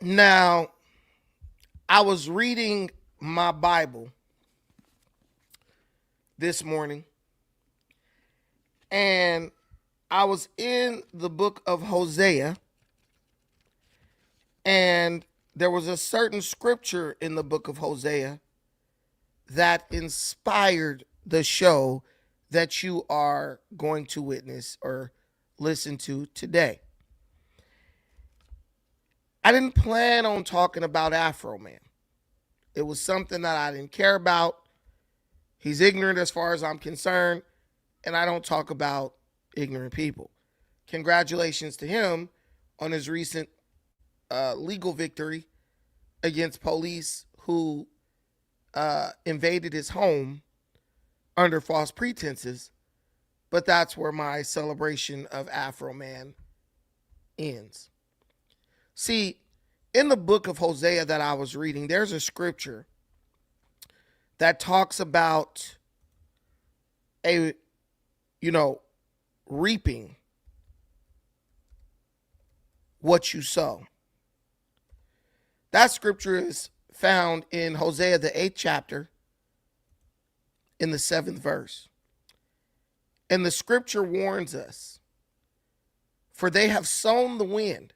Now, I was reading my Bible this morning and I was in the book of Hosea, and there was a certain scripture in the book of Hosea that inspired the show that you are going to witness or listen to today. I didn't plan on talking about Afroman. It was something that I didn't care about. He's ignorant as far as I'm concerned, and I don't talk about ignorant people. Congratulations to him on his recent legal victory against police who invaded his home under false pretenses. But that's where my celebration of Afroman ends. See, in the book of Hosea that I was reading, there's a scripture that talks about a, reaping what you sow. That scripture is found in Hosea, the 8th chapter, in the 7th verse. And the scripture warns us, for they have sown the wind,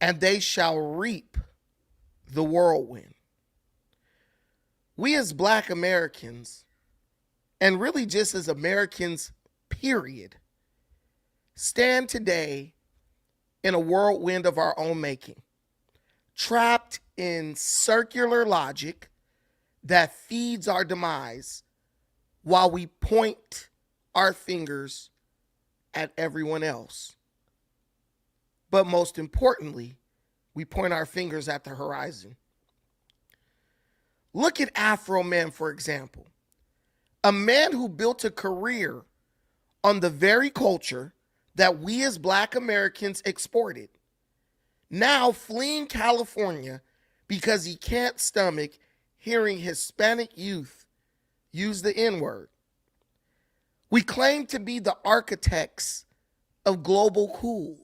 and they shall reap the whirlwind. We as Black Americans, and really just as Americans, period, stand today in a whirlwind of our own making, trapped in circular logic that feeds our demise while we point our fingers at everyone else. But most importantly, we point our fingers at the horizon. Look at Afroman, for example, a man who built a career on the very culture that we as Black Americans exported, now fleeing California because he can't stomach hearing Hispanic youth use the N-word. We claim to be the architects of global cool,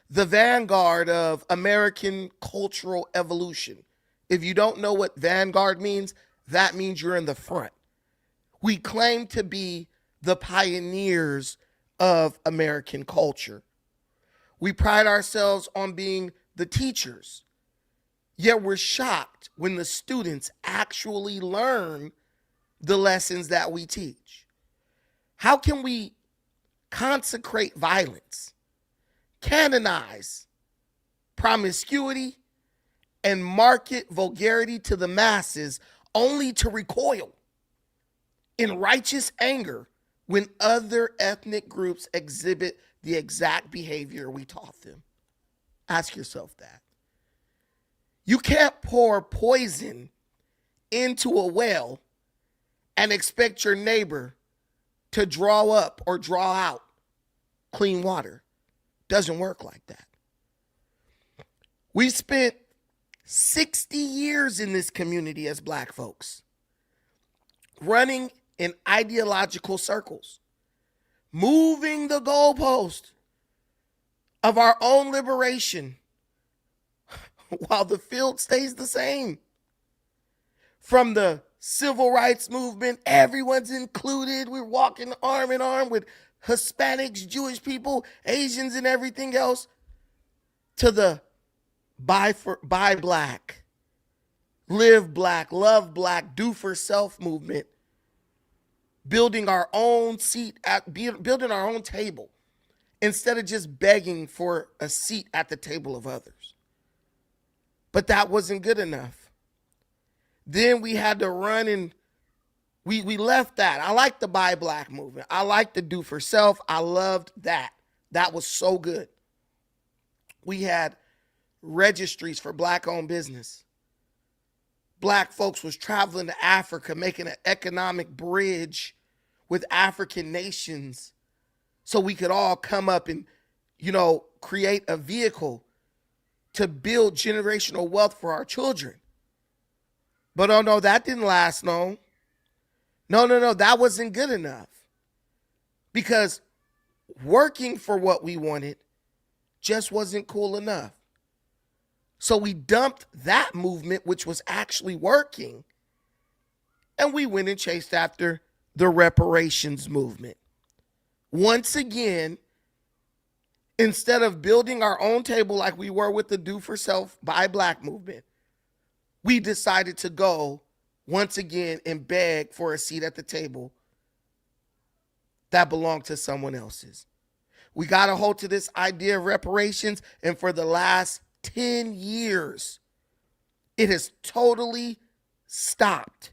the vanguard of American cultural evolution. If you don't know what vanguard means, that means you're in the front. We claim to be the pioneers of American culture. We pride ourselves on being the teachers, yet we're shocked when the students actually learn the lessons that we teach. How can we consecrate violence, canonize promiscuity, and market vulgarity to the masses only to recoil in righteous anger when other ethnic groups exhibit the exact behavior we taught them? Ask yourself that. You can't pour poison into a well and expect your neighbor to draw up or draw out clean water. Doesn't work like that. We spent 60 years in this community as Black folks, running in ideological circles, moving the goalpost of our own liberation while the field stays the same. From the civil rights movement, everyone's included. We're walking arm in arm with Hispanics, Jewish people, Asians, and everything else, to the buy black, live black, love black, do for self movement, building our own seat, building our own table, instead of just begging for a seat at the table of others. But that wasn't good enough. Then we had to run, and we left that. I like the buy black movement. I like the do for self. I loved that. That was so good. We had registries for Black owned business. Black folks was traveling to Africa, making an economic bridge with African nations so we could all come up and, create a vehicle to build generational wealth for our children. But oh no, that didn't last long. No, that wasn't good enough. Because working for what we wanted just wasn't cool enough. So we dumped that movement, which was actually working, and we went and chased after the reparations movement. Once again, instead of building our own table like we were with the Do for Self, Buy Black movement, we decided to go once again and beg for a seat at the table that belonged to someone else's. We got a hold to this idea of reparations, and for the last 10 years, it has totally stopped.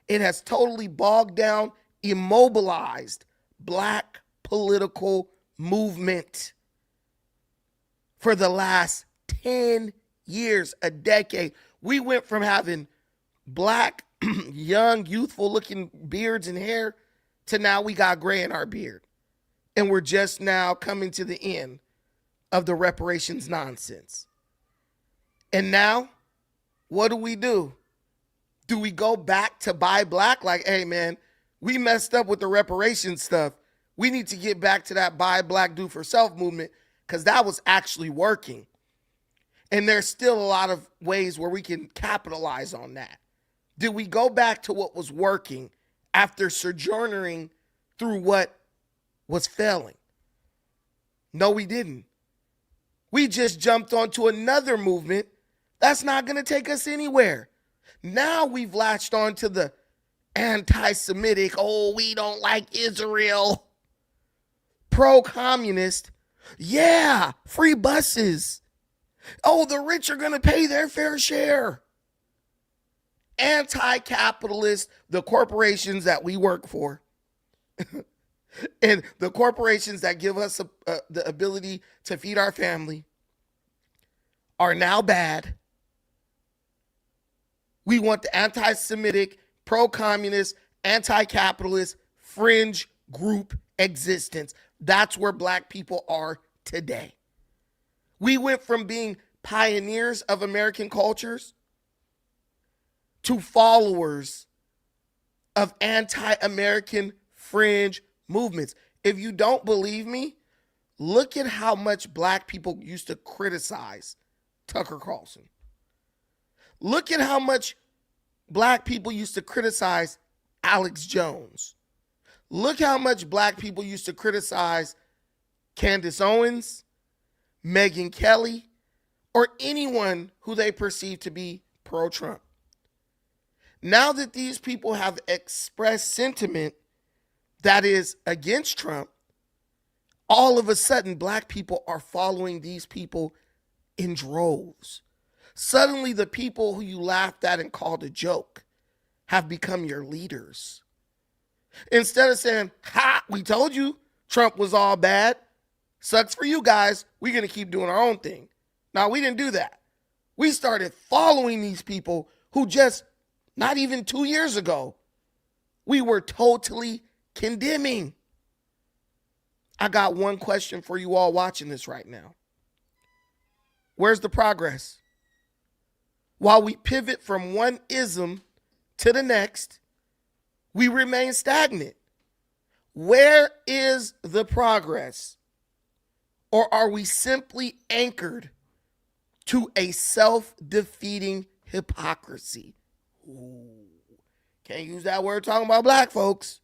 It has totally bogged down, immobilized Black political movement. For the last 10 years, a decade, we went from having Black, young, youthful looking beards and hair to now we got gray in our beard. And we're just now coming to the end of the reparations nonsense. And now, what do? Do we go back to Buy Black? Like, hey man, we messed up with the reparations stuff. We need to get back to that Buy Black, Do for Self movement, because that was actually working. And there's still a lot of ways where we can capitalize on that. Did we go back to what was working after sojourning through what was failing? No, we didn't. We just jumped onto another movement that's not going to take us anywhere. Now we've latched on to the anti-Semitic, oh, we don't like Israel, pro-communist, yeah, free buses. Oh, the rich are going to pay their fair share. Anti-capitalist, the corporations that we work for and the corporations that give us the ability to feed our family are now bad. We want the anti-Semitic, pro-communist, anti-capitalist, fringe group existence. That's where Black people are today. We went from being pioneers of American cultures to followers of anti-American fringe movements. If you don't believe me, look at how much Black people used to criticize Tucker Carlson. Look at how much Black people used to criticize Alex Jones. Look how much Black people used to criticize Candace Owens, Megyn Kelly, or anyone who they perceive to be pro-Trump. Now that these people have expressed sentiment that is against Trump, all of a sudden Black people are following these people in droves. Suddenly the people who you laughed at and called a joke have become your leaders. Instead of saying, ha, we told you Trump was all bad. Sucks for you guys. We're going to keep doing our own thing. Now, we didn't do that. We started following these people who just not even 2 years ago, we were totally condemning. I got one question for you all watching this right now. Where's the progress? While we pivot from one ism to the next, we remain stagnant. Where is the progress? Or are we simply anchored to a self-defeating hypocrisy? Ooh, can't use that word talking about Black folks.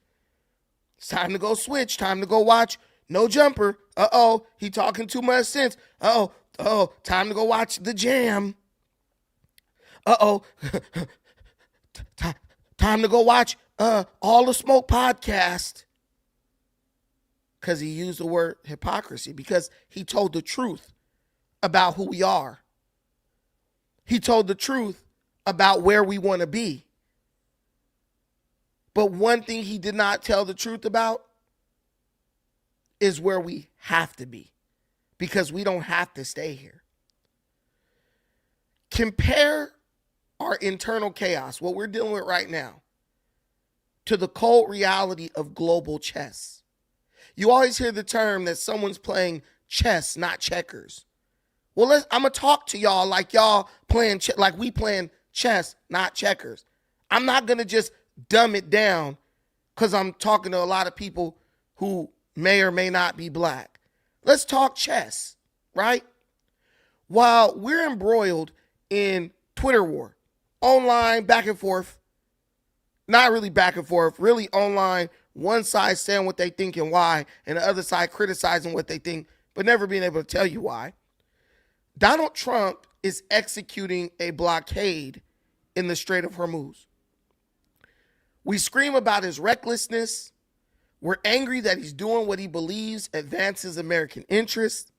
It's time to go switch. Time to go watch No Jumper. Uh-oh, he talking too much sense. Uh-oh, time to go watch The Jam. Uh-oh, time to go watch All the Smoke podcast. Because he used the word hypocrisy, because he told the truth about who we are. He told the truth about where we want to be. But one thing he did not tell the truth about is where we have to be, because we don't have to stay here. Compare our internal chaos, what we're dealing with right now, to the cold reality of global chess. You always hear the term that someone's playing chess, not checkers. Well, I'm going to talk to y'all like y'all playing, like we playing chess, not checkers. I'm not going to just dumb it down because I'm talking to a lot of people who may or may not be Black. Let's talk chess, right? While we're embroiled in Twitter war. Online, back and forth. Not really back and forth, really online. One side saying what they think and why, and the other side criticizing what they think, but never being able to tell you why. Donald Trump is executing a blockade in the Strait of Hormuz. We scream about his recklessness. We're angry that he's doing what he believes advances American interests.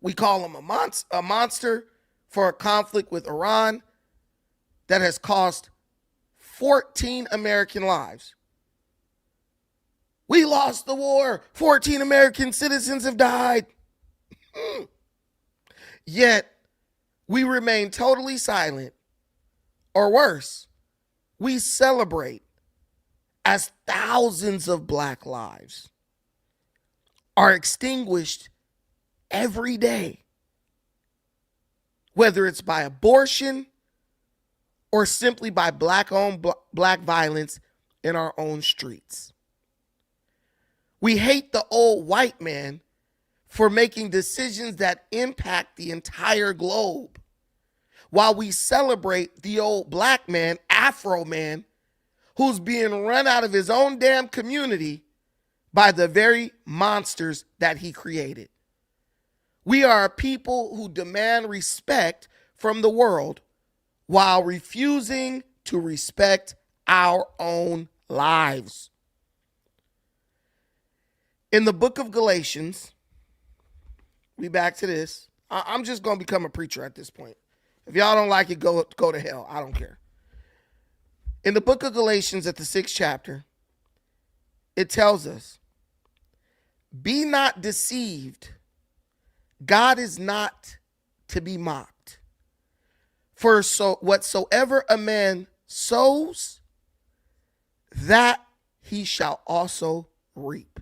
We call him a monster for a conflict with Iran that has cost 14 American lives. We lost the war. 14 American citizens have died. Yet, we remain totally silent. Or worse, we celebrate as thousands of black lives are extinguished every day, whether it's by abortion or simply by black-owned black violence in our own streets. We hate the old white man for making decisions that impact the entire globe, while we celebrate the old black man, Afroman, who's being run out of his own damn community by the very monsters that he created. We are a people who demand respect from the world while refusing to respect our own lives. In the book of Galatians, we back to this. I'm just going to become a preacher at this point. If y'all don't like it, go to hell. I don't care. In the book of Galatians at the 6th chapter, it tells us, be not deceived. God is not to be mocked. For so whatsoever a man sows, that he shall also reap.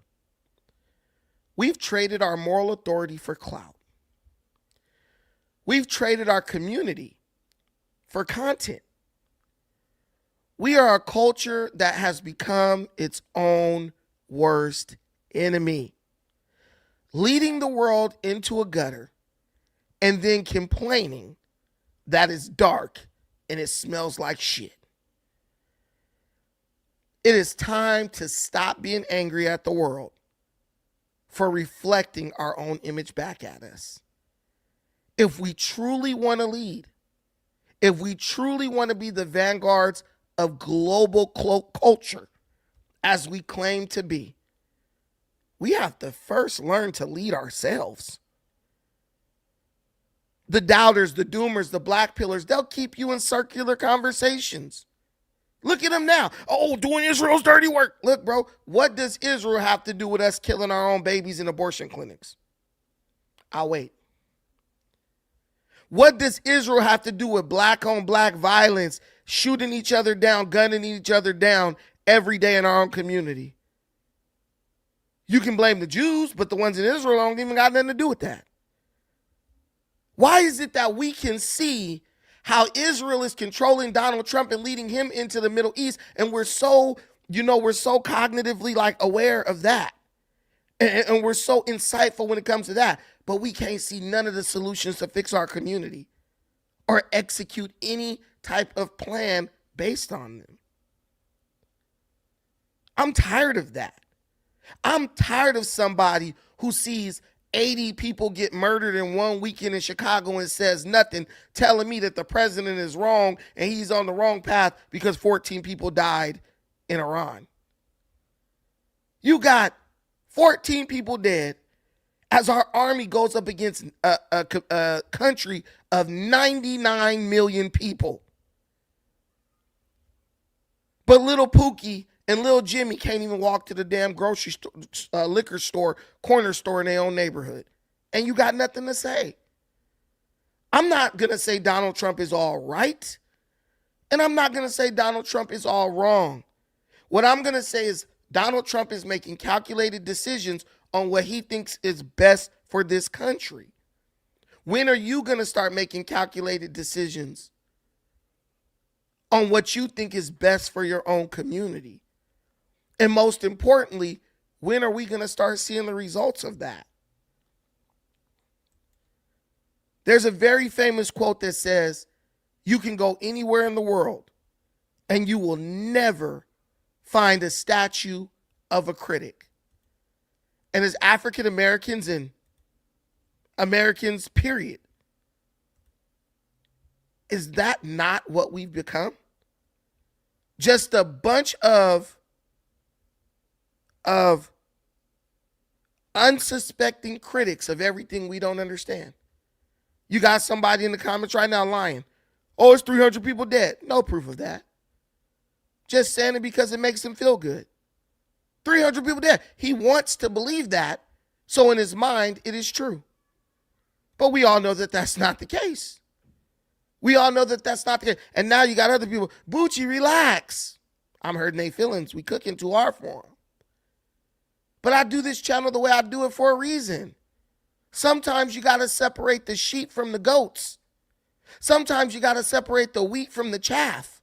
We've traded our moral authority for clout. We've traded our community for content. We are a culture that has become its own worst enemy, leading the world into a gutter and then complaining that it's dark and it smells like shit. It is time to stop being angry at the world for reflecting our own image back at us. If we truly want to lead, if we truly want to be the vanguards of global culture, as we claim to be, we have to first learn to lead ourselves. The doubters, the doomers, the black pillars, they'll keep you in circular conversations. Look at them now. Oh, doing Israel's dirty work. Look, bro, what does Israel have to do with us killing our own babies in abortion clinics? I'll wait. What does Israel have to do with black on black violence, shooting each other down, gunning each other down every day in our own community? You can blame the Jews, but the ones in Israel don't even got nothing to do with that. Why is it that we can see how Israel is controlling Donald Trump and leading him into the Middle East, and we're so cognitively like aware of that, and we're so insightful when it comes to that, but we can't see none of the solutions to fix our community or execute any type of plan based on them? I'm tired of that. I'm tired of somebody who sees 80 people get murdered in one weekend in Chicago and says nothing, telling me that the president is wrong and he's on the wrong path because 14 people died in Iran. You got 14 people dead as our army goes up against a country of 99 million people. But little Pookie and little Jimmy can't even walk to the damn grocery store, liquor store, corner store in their own neighborhood. And you got nothing to say. I'm not going to say Donald Trump is all right. And I'm not going to say Donald Trump is all wrong. What I'm going to say is Donald Trump is making calculated decisions on what he thinks is best for this country. When are you going to start making calculated decisions on what you think is best for your own community? And most importantly, when are we going to start seeing the results of that? There's a very famous quote that says, you can go anywhere in the world and you will never find a statue of a critic. And as African Americans and Americans, period, is that not what we've become? Just a bunch of unsuspecting critics of everything we don't understand. You got somebody in the comments right now lying. Oh, it's 300 people dead. No proof of that. Just saying it because it makes him feel good. 300 people dead. He wants to believe that, so in his mind, it is true. But we all know that that's not the case. We all know that that's not the case. And now you got other people, Bucci, relax. I'm hurting their feelings. We cooking too hard for them. But I do this channel the way I do it for a reason. Sometimes you got to separate the sheep from the goats. Sometimes you got to separate the wheat from the chaff.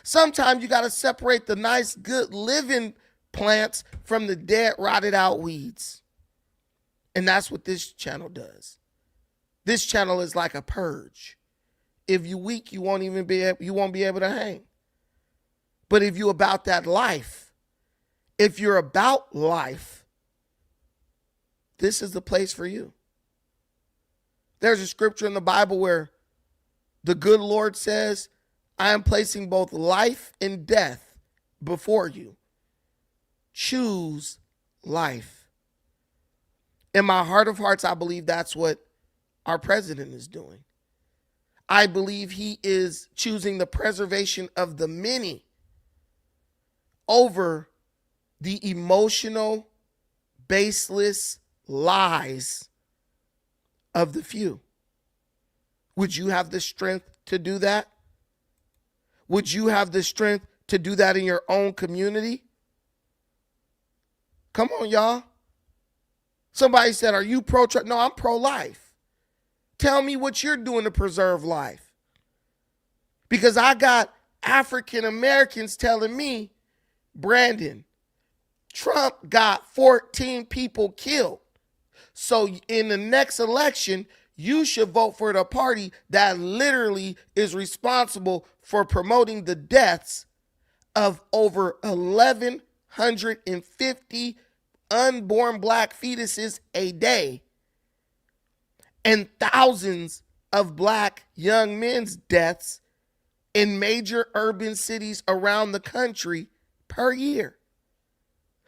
Sometimes you got to separate the nice, good living plants from the dead, rotted out weeds. And that's what this channel does. This channel is like a purge. If you weak, you won't be able to hang. But if you about that life, if you're about life, this is the place for you. There's a scripture in the Bible where the good Lord says, I am placing both life and death before you. Choose life. In my heart of hearts, I believe that's what our president is doing. I believe he is choosing the preservation of the many over the emotional, baseless lies of the few. Would you have the strength to do that? Would you have the strength to do that in your own community? Come on, y'all. Somebody said, are you pro-choice? No, I'm pro-life. Tell me what you're doing to preserve life. Because I got African Americans telling me, Brandon, Trump got 14 people killed. So in the next election, you should vote for the party that literally is responsible for promoting the deaths of over 1,150 unborn black fetuses a day and thousands of black young men's deaths in major urban cities around the country per year.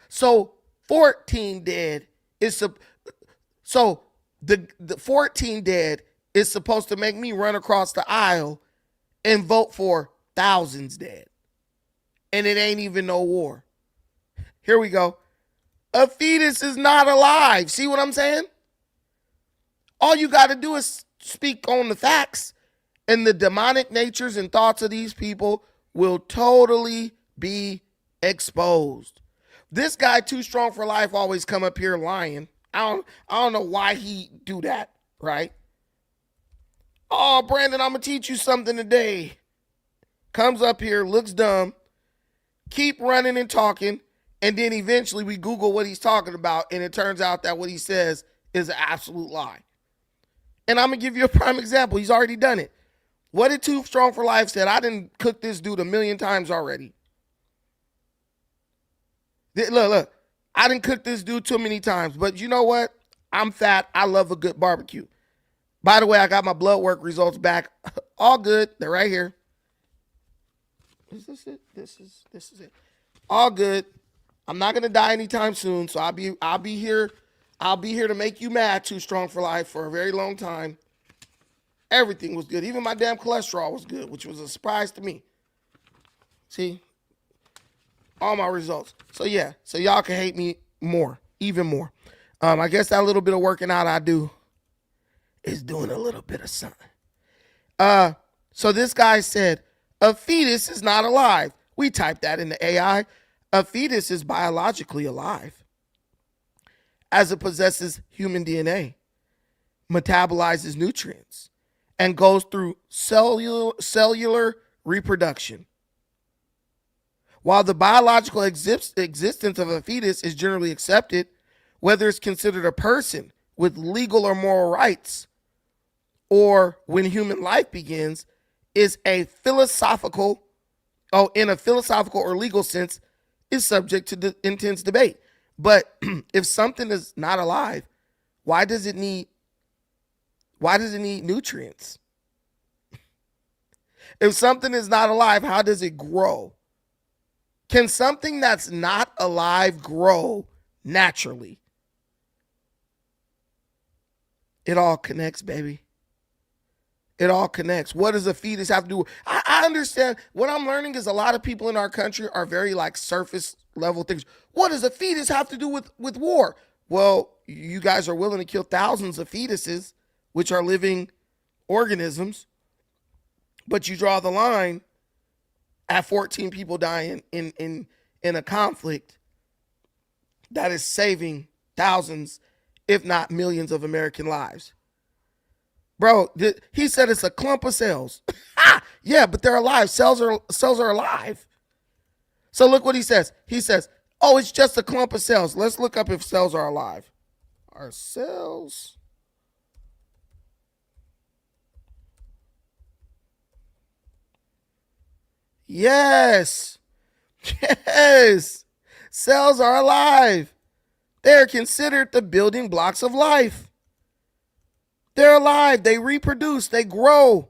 So 14 dead is so the 14 dead is supposed to make me run across the aisle and vote for thousands dead. And it ain't even no war. Here we go. A fetus is not alive. See what I'm saying? All you got to do is speak on the facts, and the demonic natures and thoughts of these people will totally be exposed. This guy, Too Strong for Life, always come up here lying. I don't know why he do that, right? Oh, Brandon, I'm going to teach you something today. Comes up here, looks dumb, keep running and talking, and then eventually we Google what he's talking about, and it turns out that what he says is an absolute lie. And I'm going to give you a prime example. He's already done it. What did Too Strong for Life said? I didn't cook this dude 1,000,000 times already. Look. I didn't cook this dude too many times. But you know what? I'm fat. I love a good barbecue. By the way, I got my blood work results back. All good. They're right here. Is this it? This is it. All good. I'm not gonna die anytime soon, so I'll be here. I'll be here to make you mad, Too Strong for Life, for a very long time. Everything was good. Even my damn cholesterol was good, which was a surprise to me. See? All my results. So yeah, so y'all can hate me more, even more. I guess that little bit of working out I do is doing a little bit of something. So this guy said, a fetus is not alive. We typed that in the AI. A fetus is biologically alive, as it possesses human DNA, metabolizes nutrients, and goes through cellular reproduction. While the biological existence of a fetus is generally accepted, whether it's considered a person with legal or moral rights, or when human life begins is a philosophical, in a philosophical or legal sense, is subject to intense debate. But if something is not alive, why does it need nutrients? If something is not alive, how does it grow? Can something that's not alive grow naturally? It all connects, baby. It all connects. What does a fetus have to do? I understand. What I'm learning is a lot of people in our country are very like surface level things. What does a fetus have to do with war? Well, you guys are willing to kill thousands of fetuses, which are living organisms, but you draw the line at 14 people dying in a conflict that is saving thousands, if not millions of American lives. Bro, he said it's a clump of cells. Yeah, but they're alive. Cells are alive. So look what he says. He says, oh, it's just a clump of cells. Let's look up if cells are alive. Are cells? Yes. Yes. Cells are alive. They're considered the building blocks of life. They're alive. They reproduce. They grow.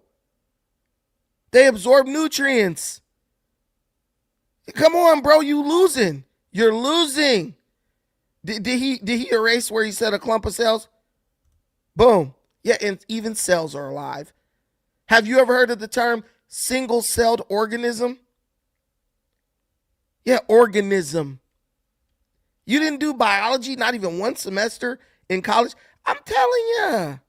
They absorb nutrients. Come on, bro. You losing. You're losing. Did he erase where he said a clump of cells? Boom. Yeah, and even cells are alive. Have you ever heard of the term single-celled organism? Yeah, organism. You didn't do biology, not even one semester in college? I'm telling you.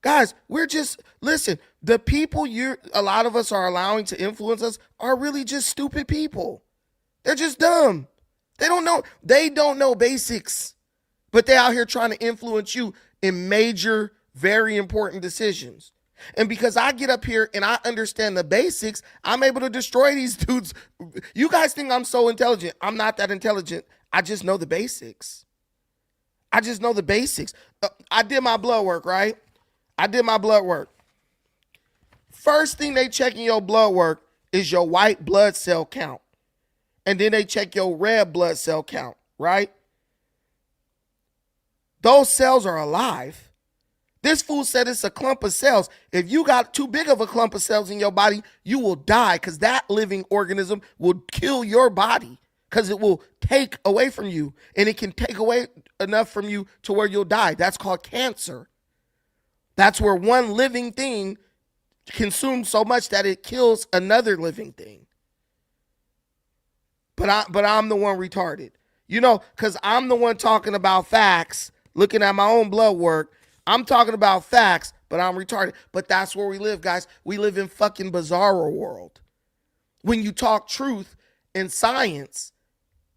Guys, listen, the people a lot of us are allowing to influence us are really just stupid people. They're just dumb. They don't know basics, but they out here trying to influence you in major, very important decisions. And because I get up here and I understand the basics, I'm able to destroy these dudes. You guys think I'm so intelligent. I'm not that intelligent. I just know the basics. I just know the basics. I did my blood work, right? First thing they check in your blood work is your white blood cell count. And then they check your red blood cell count, right? Those cells are alive. This fool said it's a clump of cells. If you got too big of a clump of cells in your body, you will die because that living organism will kill your body because it will take away from you. And it can take away enough from you to where you'll die. That's called cancer. That's where one living thing consumes so much that it kills another living thing. But I'm the one retarded. Because I'm the one talking about facts, looking at my own blood work. I'm talking about facts, but I'm retarded. But that's where we live, guys. We live in fucking bizarro world. When you talk truth and science,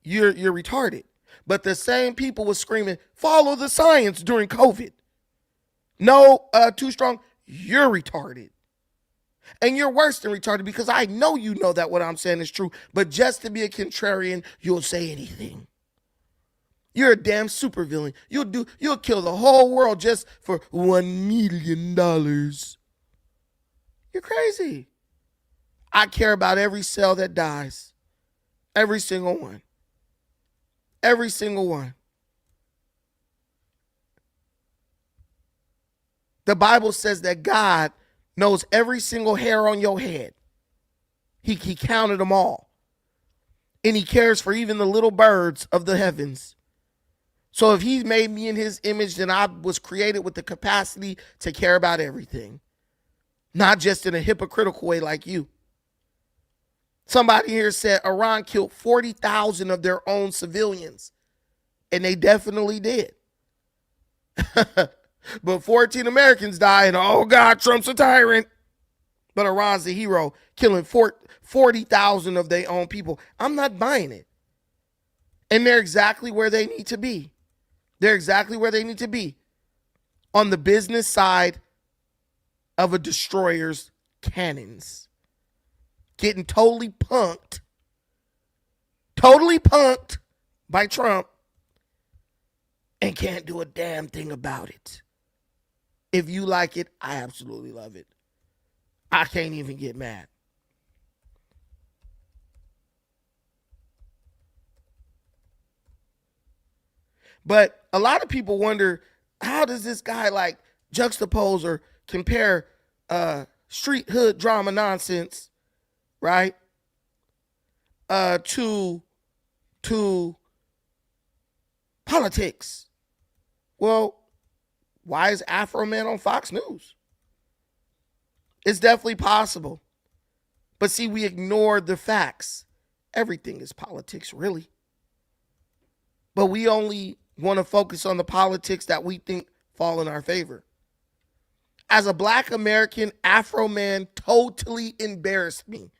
you're retarded. But the same people was screaming, follow the science during COVID. No, too strong. You're retarded. And you're worse than retarded because I know you know that what I'm saying is true. But just to be a contrarian, you'll say anything. You're a damn supervillain. You'll kill the whole world just for $1 million. You're crazy. I care about every cell that dies. Every single one. Every single one. The Bible says that God knows every single hair on your head. He counted them all. And he cares for even the little birds of the heavens. So if he made me in his image, then I was created with the capacity to care about everything. Not just in a hypocritical way like you. Somebody here said Iran killed 40,000 of their own civilians. And they definitely did. But 14 Americans died, and oh God, Trump's a tyrant. But Iran's the hero, killing 40,000 of their own people. I'm not buying it. And they're exactly where they need to be. They're exactly where they need to be. On the business side of a destroyer's cannons. Getting totally punked by Trump and can't do a damn thing about it. If you like it, I absolutely love it. I can't even get mad. But a lot of people wonder, how does this guy like juxtapose or compare street hood drama nonsense, right? To politics. Well, why is Afroman on Fox News? It's definitely possible. But see, we ignored the facts. Everything is politics, really. But we only want to focus on the politics that we think fall in our favor. As a black American, Afroman totally embarrassed me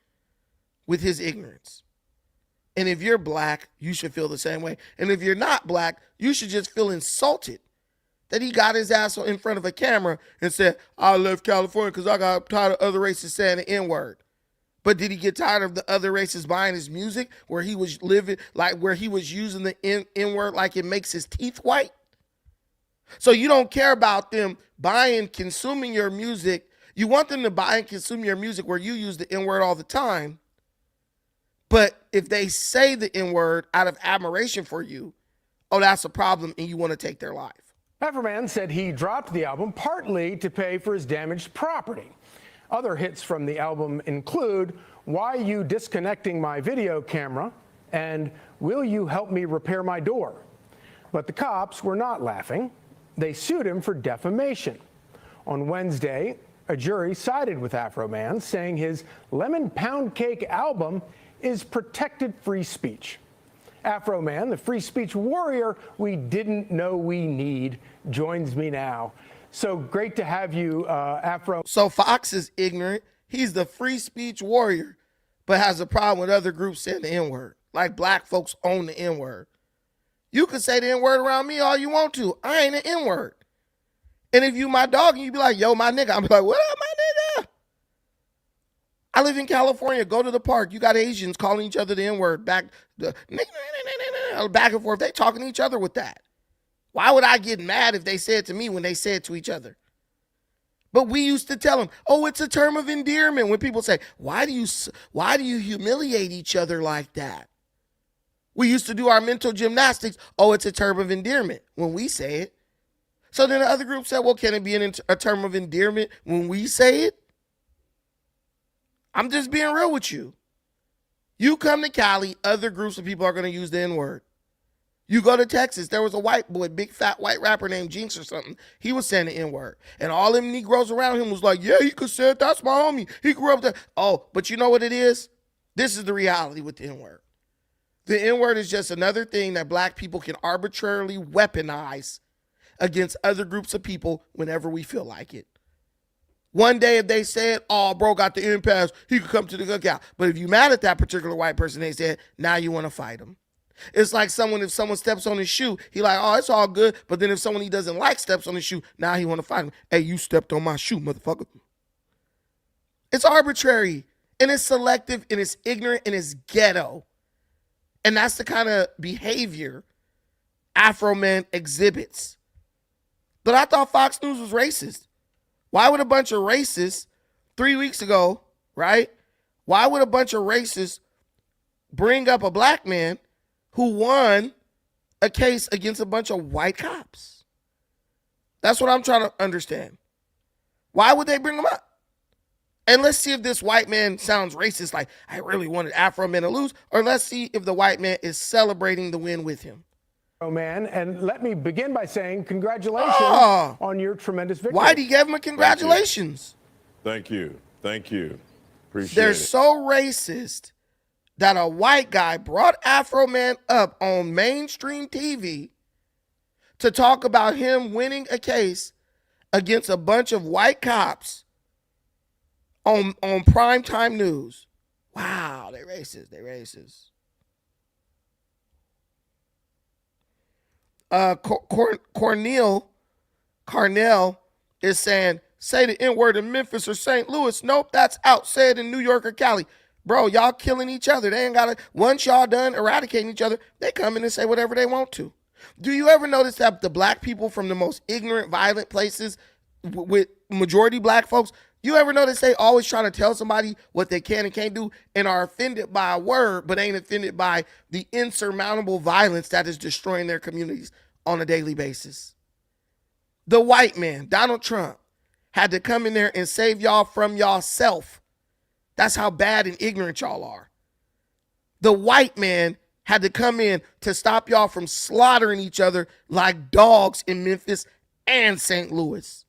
with his ignorance. And if you're black, you should feel the same way. And if you're not black, you should just feel insulted that he got his ass in front of a camera and said, I left California because I got tired of other races saying the N-word. But did he get tired of the other races buying his music where he was living, like where he was using the N-word like it makes his teeth white? So you don't care about them buying, consuming your music. You want them to buy and consume your music where you use the N-word all the time. But if they say the N-word out of admiration for you, oh, that's a problem and you want to take their life. Afroman said he dropped the album partly to pay for his damaged property. Other hits from the album include Why You Disconnecting My Video Camera and Will You Help Me Repair My Door? But the cops were not laughing. They sued him for defamation. On Wednesday, a jury sided with Afroman, saying his Lemon Pound Cake album is protected free speech. Afroman, the free speech warrior we didn't know we need, joins me now. So great to have you, Afro. So Fox is ignorant. He's the free speech warrior, but has a problem with other groups saying the N-word. Like black folks own the N-word. You can say the N-word around me all you want to. I ain't an N-word. And if you my dog and you be like, yo, my nigga, I'm like, what up, my nigga? I live in California. Go to the park. You got Asians calling each other the N-word back and forth. They talking to each other with that. Why would I get mad if they say it to me when they say it to each other? But we used to tell them, oh, it's a term of endearment. When people say, why do you humiliate each other like that? We used to do our mental gymnastics. Oh, it's a term of endearment when we say it. So then the other group said, well, can it be a term of endearment when we say it? I'm just being real with you. You come to Cali, other groups of people are going to use the N-word. You go to Texas, there was a white boy, big fat white rapper named Jinx or something. He was saying the N-word. And all them Negroes around him was like, yeah, he could say it. That's my homie. He grew up there. Oh, but you know what it is? This is the reality with the N-word. The N-word is just another thing that black people can arbitrarily weaponize against other groups of people whenever we feel like it. One day if they said, oh, bro got the impasse, he could come to the cookout. But if you mad at that particular white person, they said, now you want to fight him. It's like if someone steps on his shoe, he like, oh, it's all good. But then if someone he doesn't like steps on his shoe, now he want to fight him. Hey, you stepped on my shoe, motherfucker. It's arbitrary, and it's selective, and it's ignorant, and it's ghetto. And that's the kind of behavior Afroman exhibits. But I thought Fox News was racist. Why would a bunch of racists 3 weeks ago, right? Why would a bunch of racists bring up a black man who won a case against a bunch of white cops? That's what I'm trying to understand. Why would they bring him up? And let's see if this white man sounds racist, like, I really wanted Afroman to lose, or let's see if the white man is celebrating the win with him. Man, and let me begin by saying congratulations on your tremendous victory. Whitey gave him a congratulations. Thank you. Thank you. Appreciate They're it. so racist that a white guy brought Afroman up on mainstream TV to talk about him winning a case against a bunch of white cops on primetime news. Wow, they racist. They racist. Carnell is saying, say the N-word in Memphis or St. Louis. Nope, that's out. Say it in New York or Cali. Bro, y'all killing each other. They ain't got to, once y'all done eradicating each other, they come in and say whatever they want to. Do you ever notice that the black people from the most ignorant, violent places with majority black folks, you ever notice they always trying to tell somebody what they can and can't do and are offended by a word, but ain't offended by the insurmountable violence that is destroying their communities on a daily basis? The white man, Donald Trump, had to come in there and save y'all from y'allself. That's how bad and ignorant y'all are. The white man had to come in to stop y'all from slaughtering each other like dogs in Memphis and St. Louis.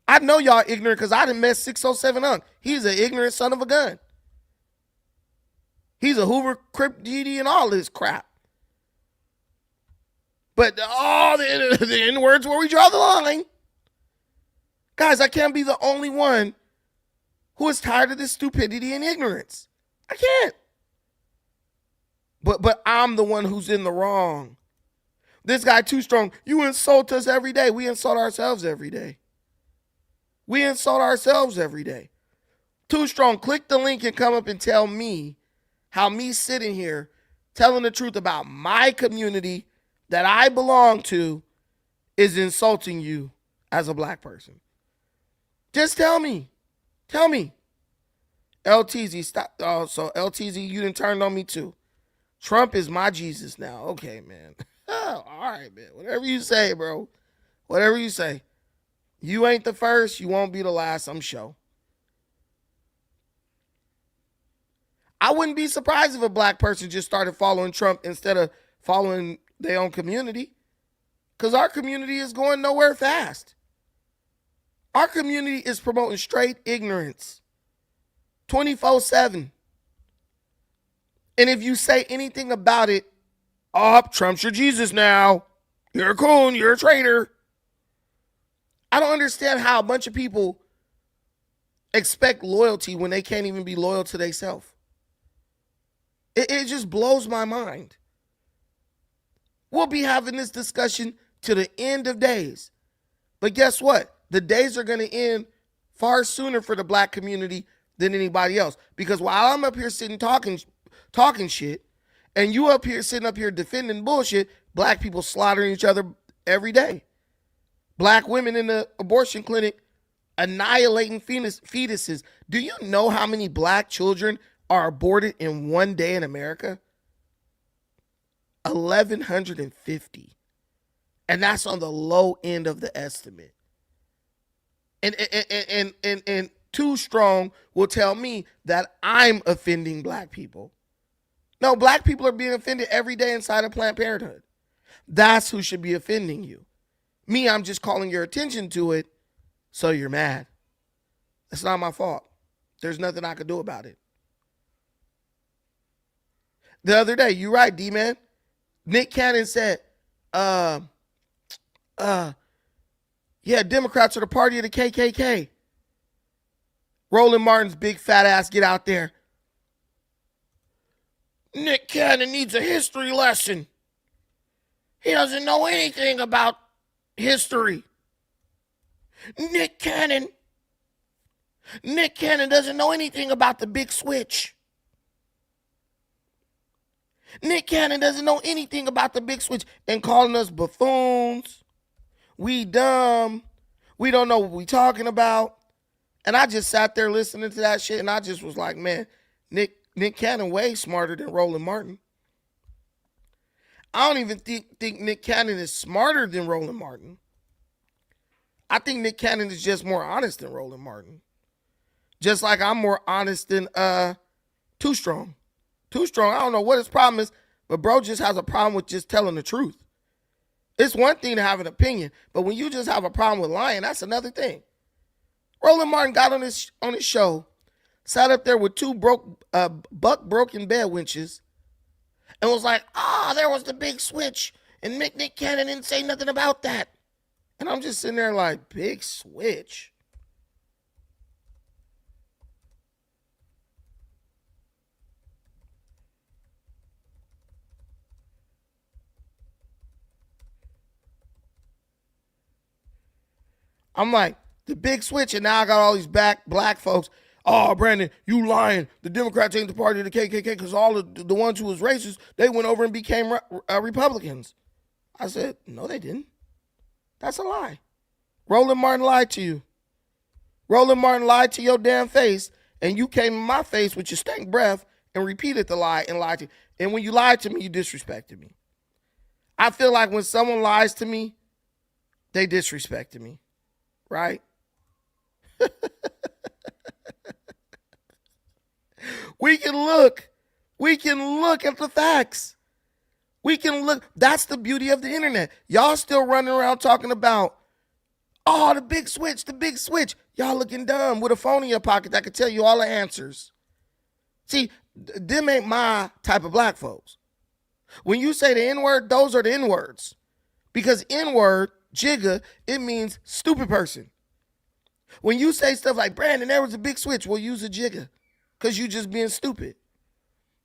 I know y'all ignorant because I done met 607 Unc. He's an ignorant son of a gun. He's a Hoover, Crip, GD, and all this crap. But all the N-words where we draw the line. Guys, I can't be the only one who is tired of this stupidity and ignorance. I can't. But I'm the one who's in the wrong. This guy too strong. You insult us every day. We insult ourselves every day. We insult ourselves every day. Too strong. Click the link and come up and tell me how me sitting here telling the truth about my community that I belong to is insulting you as a black person. Just tell me. Tell me. LTZ, stop. Oh, so LTZ, you done turned on me too. Trump is my Jesus now. Okay, man. Oh, all right, man. Whatever you say, bro. Whatever you say. You ain't the first. You won't be the last, I'm sure. I wouldn't be surprised if a black person just started following Trump instead of following their own community. Because our community is going nowhere fast. Our community is promoting straight ignorance. 24/7. And if you say anything about it, oh, Trump's your Jesus now. You're a coon. You're a traitor. I don't understand how a bunch of people expect loyalty when they can't even be loyal to themselves. It just blows my mind. We'll be having this discussion to the end of days. But guess what? The days are going to end far sooner for the black community than anybody else. Because while I'm up here sitting talking shit, and you up here sitting up here defending bullshit, black people slaughtering each other every day. Black women in the abortion clinic annihilating fetuses. Do you know how many black children are aborted in one day in America? 1,150. And that's on the low end of the estimate. And Too Strong will tell me that I'm offending black people. No, black people are being offended every day inside of Planned Parenthood. That's who should be offending you. Me, I'm just calling your attention to it, so you're mad. It's not my fault. There's nothing I could do about it. The other day, you're right, D-Man. Nick Cannon said, yeah, Democrats are the party of the KKK. Roland Martin's big fat ass get out there. Nick Cannon needs a history lesson. He doesn't know anything about history. Nick Cannon doesn't know anything about the big switch. Nick Cannon doesn't know anything about the big switch and calling us buffoons. We dumb. We don't know what we talking about. And I just sat there listening to that shit and I just was like, man, Nick Cannon way smarter than Roland Martin. I don't even think Nick Cannon is smarter than Roland Martin. I think Nick Cannon is just more honest than Roland Martin. Just like I'm more honest than Too Strong. Too Strong, I don't know what his problem is, but bro just has a problem with just telling the truth. It's one thing to have an opinion, but when you just have a problem with lying, that's another thing. Roland Martin got on his show, sat up there with two broken bed winches, and was like, there was the big switch, and Nick Cannon didn't say nothing about that. And I'm just sitting there like, big switch? I'm like, the big switch, and now I got all these black folks. Oh, Brandon, you lying. The Democrats ain't the party of the KKK because all of the ones who was racist, they went over and became Republicans. I said, no, they didn't. That's a lie. Roland Martin lied to you. Roland Martin lied to your damn face, and you came in my face with your stank breath and repeated the lie and lied to you. And when you lied to me, you disrespected me. I feel like when someone lies to me, they disrespected me, right? We can look at the facts. We can look. That's the beauty of the internet. Y'all still running around talking about, oh, the big switch, the big switch. Y'all looking dumb with a phone in your pocket that could tell you all the answers. See, them ain't my type of black folks. When you say the N-word, those are the N-words. Because N-word, jigga, it means stupid person. When you say stuff like, Brandon, there was a big switch, we'll use a jigga. Because you just being stupid.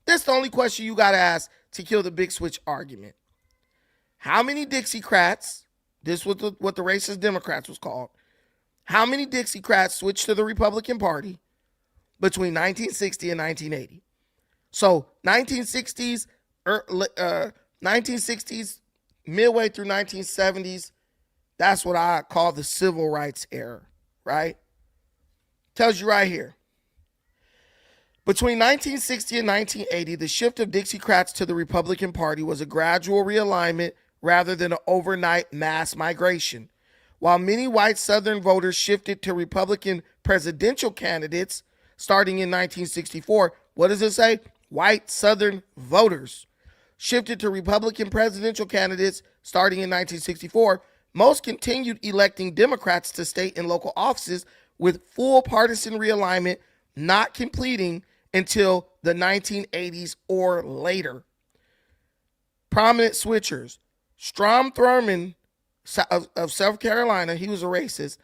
That's the only question you got to ask to kill the big switch argument. How many Dixiecrats, this was what the racist Democrats was called, how many Dixiecrats switched to the Republican Party between 1960 and 1980? So 1960s, 1960s, midway through 1970s, that's what I call the civil rights era, right? Tells you right here. Between 1960 and 1980, the shift of Dixiecrats to the Republican Party was a gradual realignment rather than an overnight mass migration. While many white Southern voters shifted to Republican presidential candidates starting in 1964, what does it say? White Southern voters shifted to Republican presidential candidates starting in 1964. Most continued electing Democrats to state and local offices with full partisan realignment not completing until the 1980s or later. Prominent switchers. Strom Thurmond of South Carolina, he was a racist.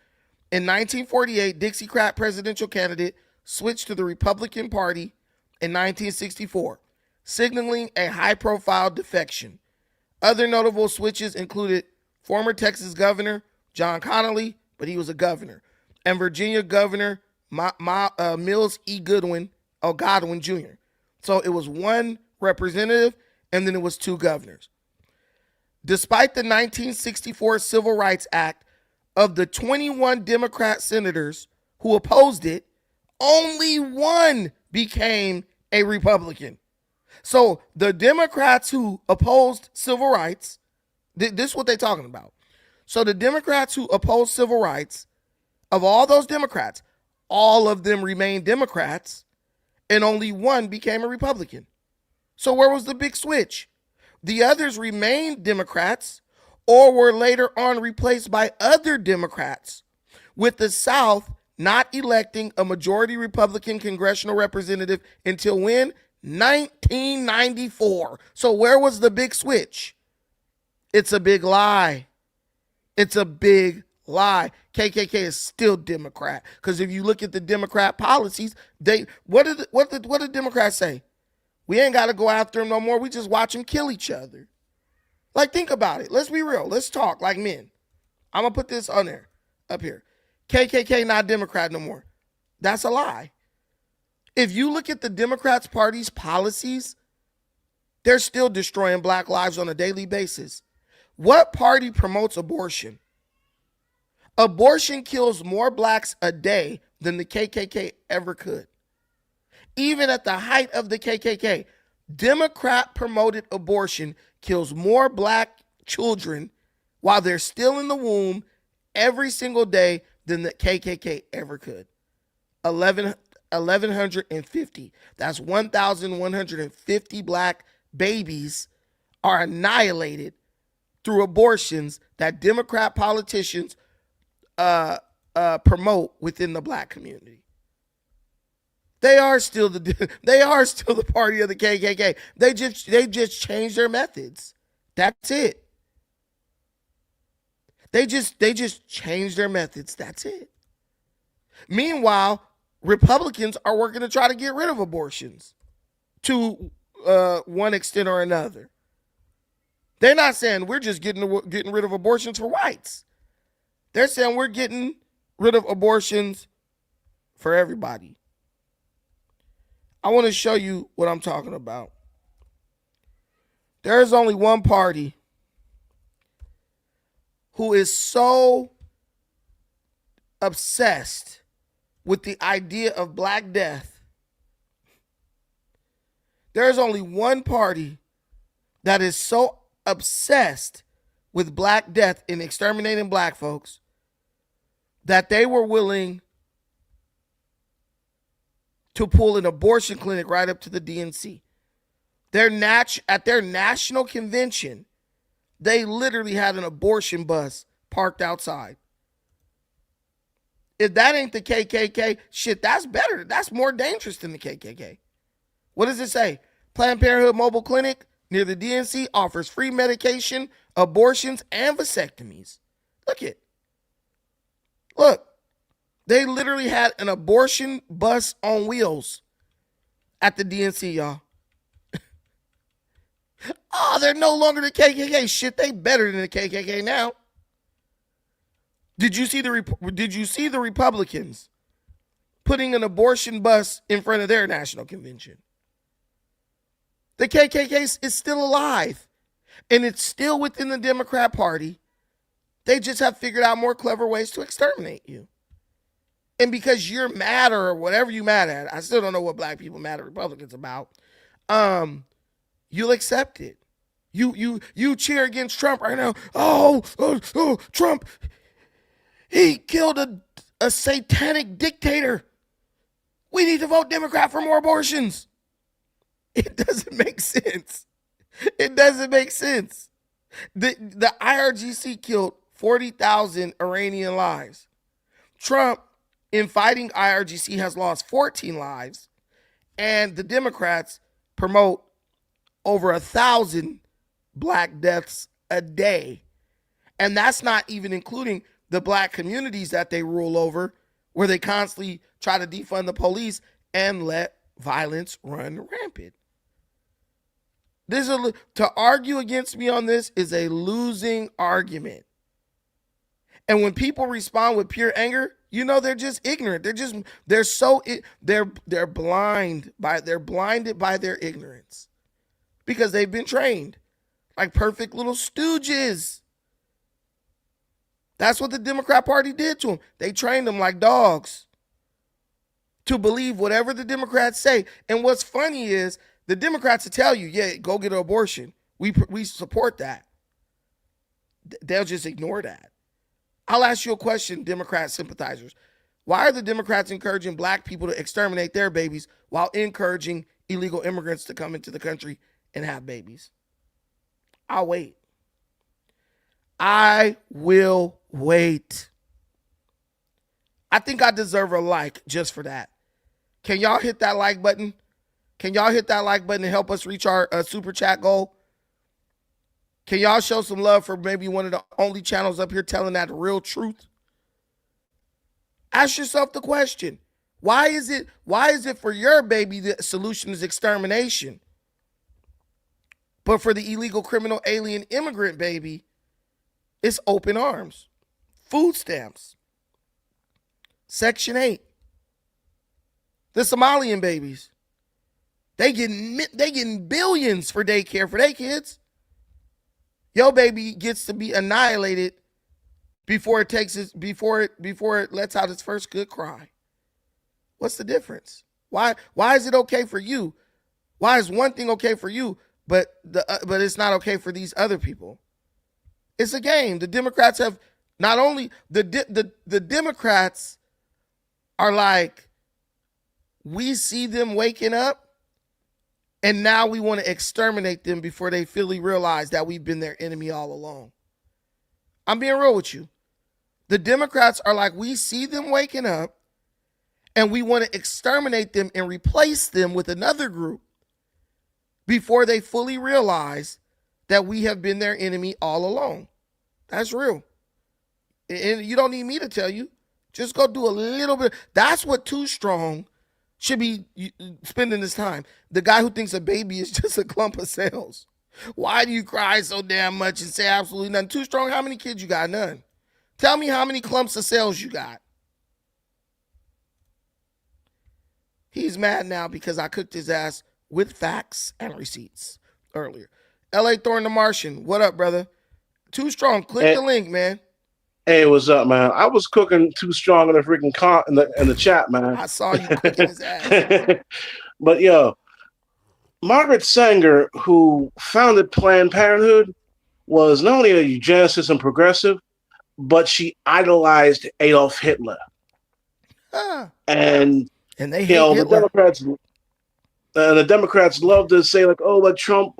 In 1948, Dixiecrat presidential candidate switched to the Republican Party in 1964, signaling a high-profile defection. Other notable switches included former Texas Governor John Connally, but he was a governor, and Virginia Governor Mills E. Godwin Jr. So it was one representative, and then it was two governors. Despite the 1964 Civil Rights Act, of the 21 Democrat senators who opposed it, only one became a Republican. So the Democrats who opposed civil rights, this is what they're talking about. So the Democrats who opposed civil rights, of all those Democrats, all of them remained Democrats, and only one became a Republican. So where was the big switch? The others remained Democrats or were later on replaced by other Democrats, with the South not electing a majority Republican congressional representative until when? 1994. So where was the big switch? It's a big lie. It's a big lie. KKK is still Democrat, because if you look at the Democrat policies, what did Democrats say? We ain't got to go after them no more. We just watch them kill each other. Like, think about it. Let's be real. Let's talk like men. I'm going to put this on there, up here. KKK not Democrat no more. That's a lie. If you look at the Democrats Party's policies, they're still destroying black lives on a daily basis. What party promotes abortion? Abortion kills more blacks a day than the KKK ever could. Even at the height of the KKK, Democrat-promoted abortion kills more black children while they're still in the womb every single day than the KKK ever could. 1,150. That's 1,150 black babies are annihilated through abortions that Democrat politicians promote within the black community. They are still the party of the KKK. They just changed their methods. That's it. They just changed their methods. That's it. Meanwhile, Republicans are working to try to get rid of abortions to one extent or another. They're not saying we're just getting rid of abortions for whites. They're saying we're getting rid of abortions for everybody. I want to show you what I'm talking about. There's only one party who is so obsessed with the idea of Black Death, there's only one party that is so obsessed with Black Death and exterminating Black folks that they were willing to pull an abortion clinic right up to the DNC. At their national convention, they literally had an abortion bus parked outside. If that ain't the KKK, shit, that's better. That's more dangerous than the KKK. What does it say? Planned Parenthood Mobile Clinic near the DNC offers free medication, abortions, and vasectomies. Look, they literally had an abortion bus on wheels at the DNC, y'all. Oh, they're no longer the KKK. Shit, they better than the KKK now. Did you see the Republicans putting an abortion bus in front of their national convention? The KKK is still alive, and it's still within the Democrat Party. They just have figured out more clever ways to exterminate you. And because you're mad or whatever you mad at, I still don't know what Black people mad at Republicans about. You'll accept it. You cheer against Trump right now. Oh, Trump, he killed a satanic dictator. We need to vote Democrat for more abortions. It doesn't make sense. It doesn't make sense. The IRGC killed 40,000 Iranian lives. Trump, in fighting IRGC, has lost 14 lives. And the Democrats promote over 1,000 Black deaths a day. And that's not even including the Black communities that they rule over, where they constantly try to defund the police and let violence run rampant. To argue against me on this is a losing argument. And when people respond with pure anger, you know they're just ignorant. They're blinded by their ignorance because they've been trained like perfect little stooges. That's what the Democrat Party did to them. They trained them like dogs to believe whatever the Democrats say. And what's funny is the Democrats will tell you, yeah, go get an abortion. We support that. They'll just ignore that. I'll ask you a question, Democrat sympathizers. Why are the Democrats encouraging Black people to exterminate their babies while encouraging illegal immigrants to come into the country and have babies? I'll wait. I will wait. I think I deserve a like just for that. Can y'all hit that like button? Can y'all hit that like button and help us reach our super chat goal? Can y'all show some love for maybe one of the only channels up here telling that real truth? Ask yourself the question. Why is it for your baby the solution is extermination? But for the illegal criminal alien immigrant baby, it's open arms, food stamps, Section 8. The Somalian babies, they getting billions for daycare for their kids. Your baby gets to be annihilated before it lets out its first good cry. What's the difference? Why is it okay for you? Why is one thing okay for you, but it's not okay for these other people? It's a game. The Democrats have not only the Democrats are like, we see them waking up and now we want to exterminate them before they fully realize that we've been their enemy all along. I'm being real with you. The Democrats are like, we see them waking up and we want to exterminate them and replace them with another group before they fully realize that we have been their enemy all along. That's real. And you don't need me to tell you. Just go do a little bit. That's what Too Strong should be spending his time. The guy who thinks a baby is just a clump of cells. Why do you cry so damn much and say absolutely nothing? Too Strong, how many kids you got? None. Tell me how many clumps of cells you got. He's mad now because I cooked his ass with facts and receipts earlier. L.A. Thorne the Martian, what up, brother? Too Strong, click the link, man. Hey, what's up, man? I was cooking too strong in the freaking in the chat, man. I saw you cooking his ass. But yo, Margaret Sanger, who founded Planned Parenthood, was not only a eugenicist and progressive, but she idolized Adolf Hitler. Huh. And And they you hate know, Hitler. the Democrats love to say like, oh, Trump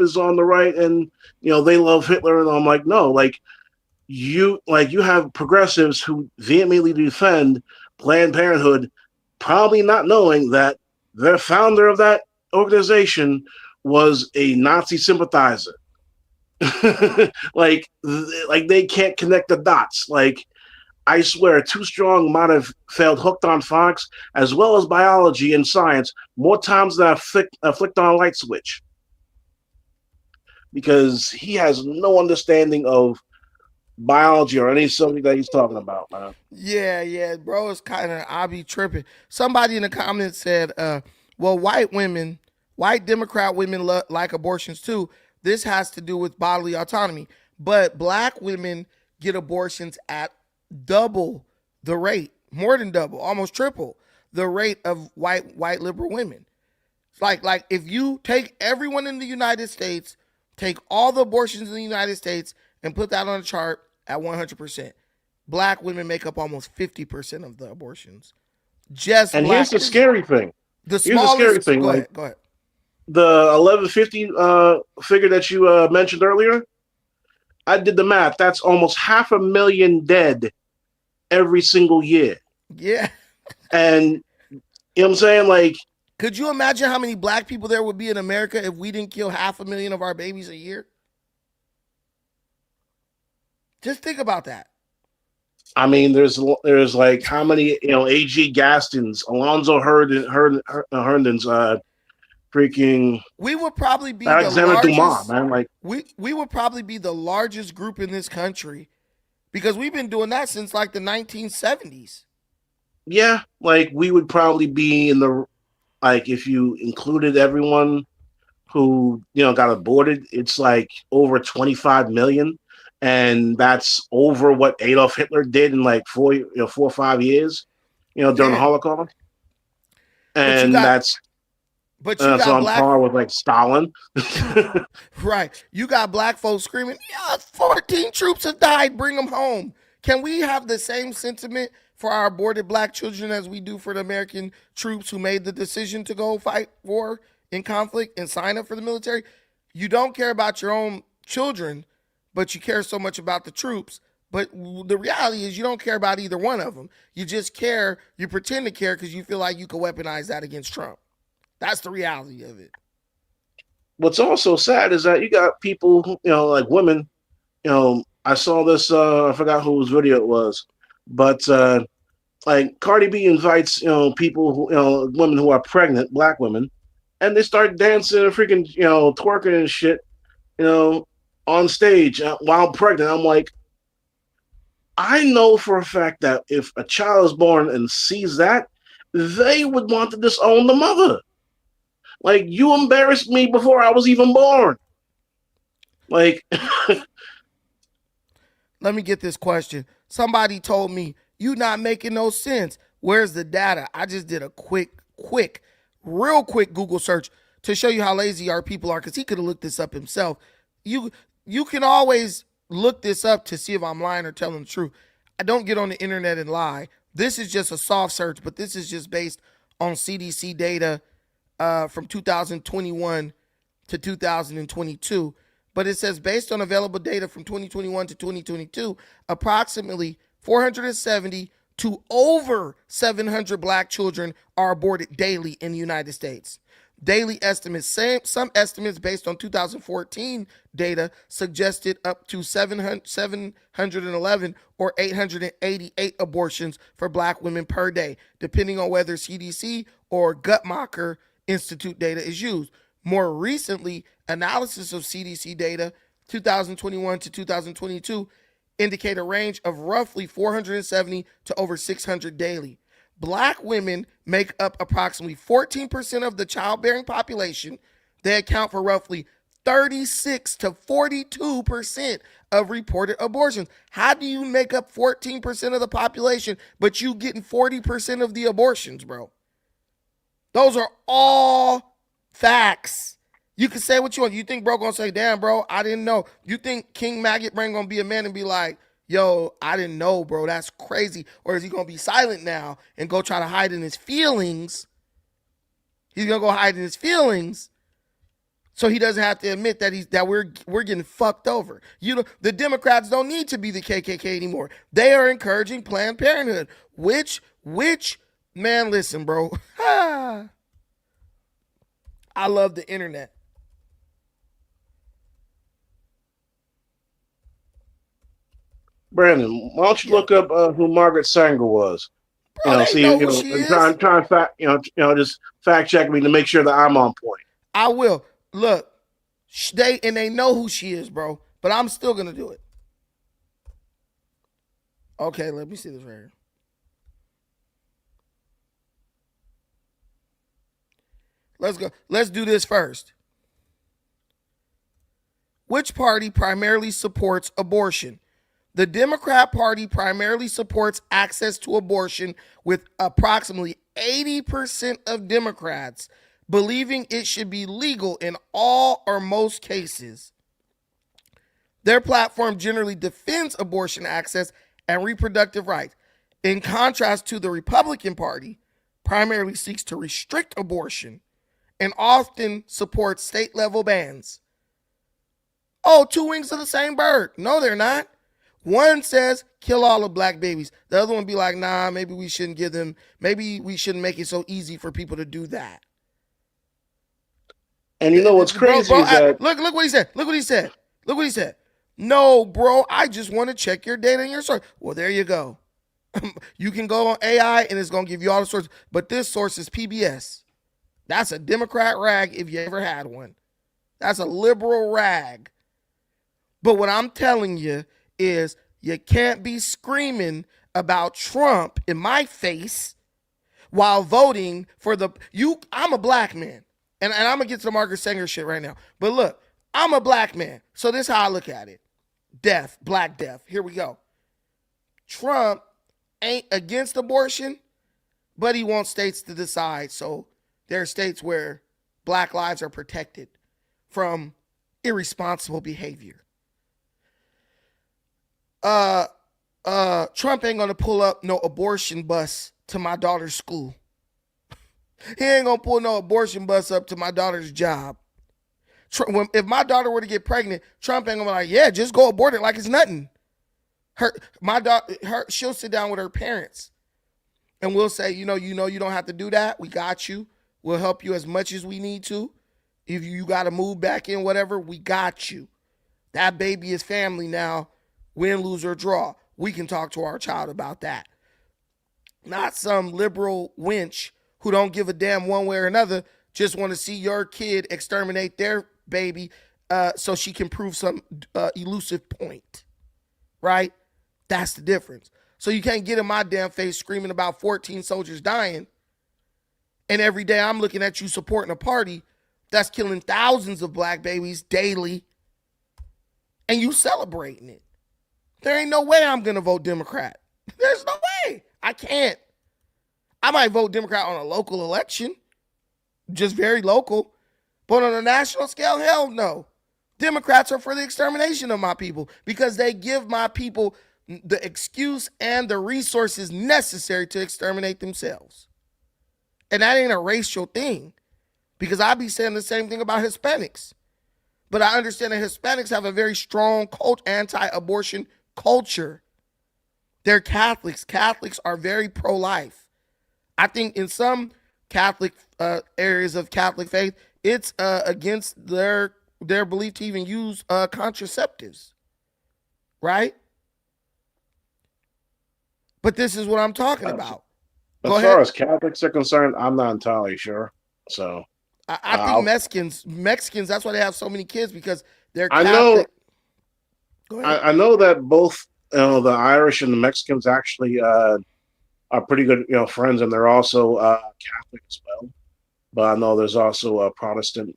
is on the right, and you know they love Hitler, and I'm like, no, you have progressives who vehemently defend Planned Parenthood, probably not knowing that their founder of that organization was a Nazi sympathizer. like they can't connect the dots. Like I swear, Too Strong might have failed Hooked on Fox as well as biology and science more times than I flicked on a light switch, because he has no understanding of biology or any subject that he's talking about, man. Yeah, bro. It's kind of I be tripping. Somebody in the comments said, "Well, white Democrat women like abortions too. This has to do with bodily autonomy, but black women get abortions at double the rate, more than double, almost triple the rate of white liberal women. Like if you take everyone in the United States, take all the abortions in the United States, and put that on a chart at 100%. Black women make up almost 50% of the abortions. Just And black. here's the scary thing. The Here's the scary smallest. thing. Go Like ahead. Go ahead. the 1150 figure that you mentioned earlier, I did the math. That's almost 500,000 dead every single year. Yeah. And you know what I'm saying? Like, Could you imagine how many black people there would be in America if we didn't kill 500,000 of our babies a year? Just think about that. I mean, there's like how many, you know, A.G. Gaston's, Alonzo Herndon's, freaking We would probably be Alexander the Dumas, largest. man. Like, We would probably be the largest group in this country because we've been doing that since like the 1970s. yeah, like we would probably be in the, like, if you included everyone who, you know, got aborted, it's like over 25 million. And that's over what Adolf Hitler did in like 4 or 5 years, you know, during the Yeah, Holocaust. but you And got that's got on black. par with like Stalin. Right. You got black folks screaming, yeah, 14 troops have died, bring them home. Can we have the same sentiment for our aborted black children as we do for the American troops who made the decision to go fight war in conflict and sign up for the military? You don't care about your own children, but you care so much about the troops. But the reality is you don't care about either one of them. You just care, you pretend to care because you feel like you can weaponize that against Trump. That's the reality of it. What's also sad is that you got people, you know, like women, you know, I saw this, I forgot whose video it was, but like Cardi B invites, you know, people who, you know, women who are pregnant, black women, and they start dancing and freaking, you know, twerking and shit, you know, on stage while pregnant. I'm like, I know for a fact that if a child is born and sees that, they would want to disown the mother. Like, you embarrassed me before I was even born. Like, Let me get this question. Somebody told me, you not making no sense. Where's the data? I just did a real quick Google search to show you how lazy our people are because he could have looked this up himself. You can always look this up to see if I'm lying or telling the truth. I don't get on the internet and lie. This is just a soft search, but this is just based on CDC data from 2021 to 2022. But it says based on available data from 2021 to 2022, approximately 470 to over 700 black children are aborted daily in the United States. Daily estimates, some estimates based on 2014 data suggested up to 711 or 888 abortions for black women per day, depending on whether CDC or Guttmacher Institute data is used. More recently, analysis of CDC data 2021 to 2022 indicate a range of roughly 470 to over 600 daily. Black women make up approximately 14% of the childbearing population. They account for roughly 36 to 42% of reported abortions. How do you make up 14% of the population, but you getting 40% of the abortions, bro? Those are all facts. You can say what you want. You think bro gonna say, damn, bro, I didn't know. You think King Maggot Brain gonna be a man and be like, yo, I didn't know, bro, that's crazy? Or is he gonna be silent now and go try to hide in his feelings? He's gonna go hide in his feelings so he doesn't have to admit that we're getting fucked over. The Democrats don't need to be the KKK anymore. They are encouraging Planned Parenthood, which man, listen, bro. I love the internet. Brandon, why don't you look up who Margaret Sanger was? Bro, they know who she is. And try and fact, just fact check me to make sure that I'm on point. I will. Look, they know who she is, bro. But I'm still gonna do it. Okay, let me see this right here. Let's go. Let's do this first. Which party primarily supports abortion? The Democrat Party primarily supports access to abortion, with approximately 80% of Democrats believing it should be legal in all or most cases. Their platform generally defends abortion access and reproductive rights. In contrast to the Republican Party, primarily seeks to restrict abortion and often supports state-level bans. Oh, two wings of the same bird. No, they're not. One says kill all the black babies. The other one be like, nah, maybe we shouldn't give them, maybe we shouldn't make it so easy for people to do that. And you know what's crazy is that look what he said. Look what he said. Look what he said. No, bro, I just want to check your data and your source. Well, there you go. You can go on AI and it's going to give you all the sources, but this source is PBS. That's a Democrat rag if you ever had one. That's a liberal rag. But what I'm telling you is you can't be screaming about Trump in my face while voting for I'm a black man. And I'm going to get to the Margaret Sanger shit right now. But look, I'm a black man. So this is how I look at it. Death, black death. Here we go. Trump ain't against abortion, but he wants states to decide. So there are states where black lives are protected from irresponsible behavior. Trump ain't gonna pull up no abortion bus to my daughter's school. He ain't gonna pull no abortion bus up to my daughter's job. If my daughter were to get pregnant, Trump ain't gonna be like, yeah, just go abort it like it's nothing. She'll sit down with her parents and we'll say, you don't have to do that. We got you. We'll help you as much as we need to. If you got to move back in, whatever, we got you. That baby is family now. Win, lose, or draw. We can talk to our child about that. Not some liberal wench who don't give a damn one way or another, just want to see your kid exterminate their baby so she can prove some elusive point. Right? That's the difference. So you can't get in my damn face screaming about 14 soldiers dying, and every day I'm looking at you supporting a party that's killing thousands of black babies daily, and you celebrating it. There ain't no way I'm going to vote Democrat. There's no way. I can't. I might vote Democrat on a local election, just very local. But on a national scale, hell no. Democrats are for the extermination of my people because they give my people the excuse and the resources necessary to exterminate themselves. And that ain't a racial thing, because I be saying the same thing about Hispanics. But I understand that Hispanics have a very strong anti-abortion culture. They're Catholics. Catholics are very pro-life. I think in some Catholic areas of Catholic faith, it's against their belief to even use contraceptives, right? But this is what I'm talking about. As far as Catholics are concerned, I'm not entirely sure. So I think Mexicans, that's why they have so many kids, because they're Catholic. I know that both the Irish and the Mexicans actually are pretty good, friends, and they're also Catholic as well. but I know there's also a Protestant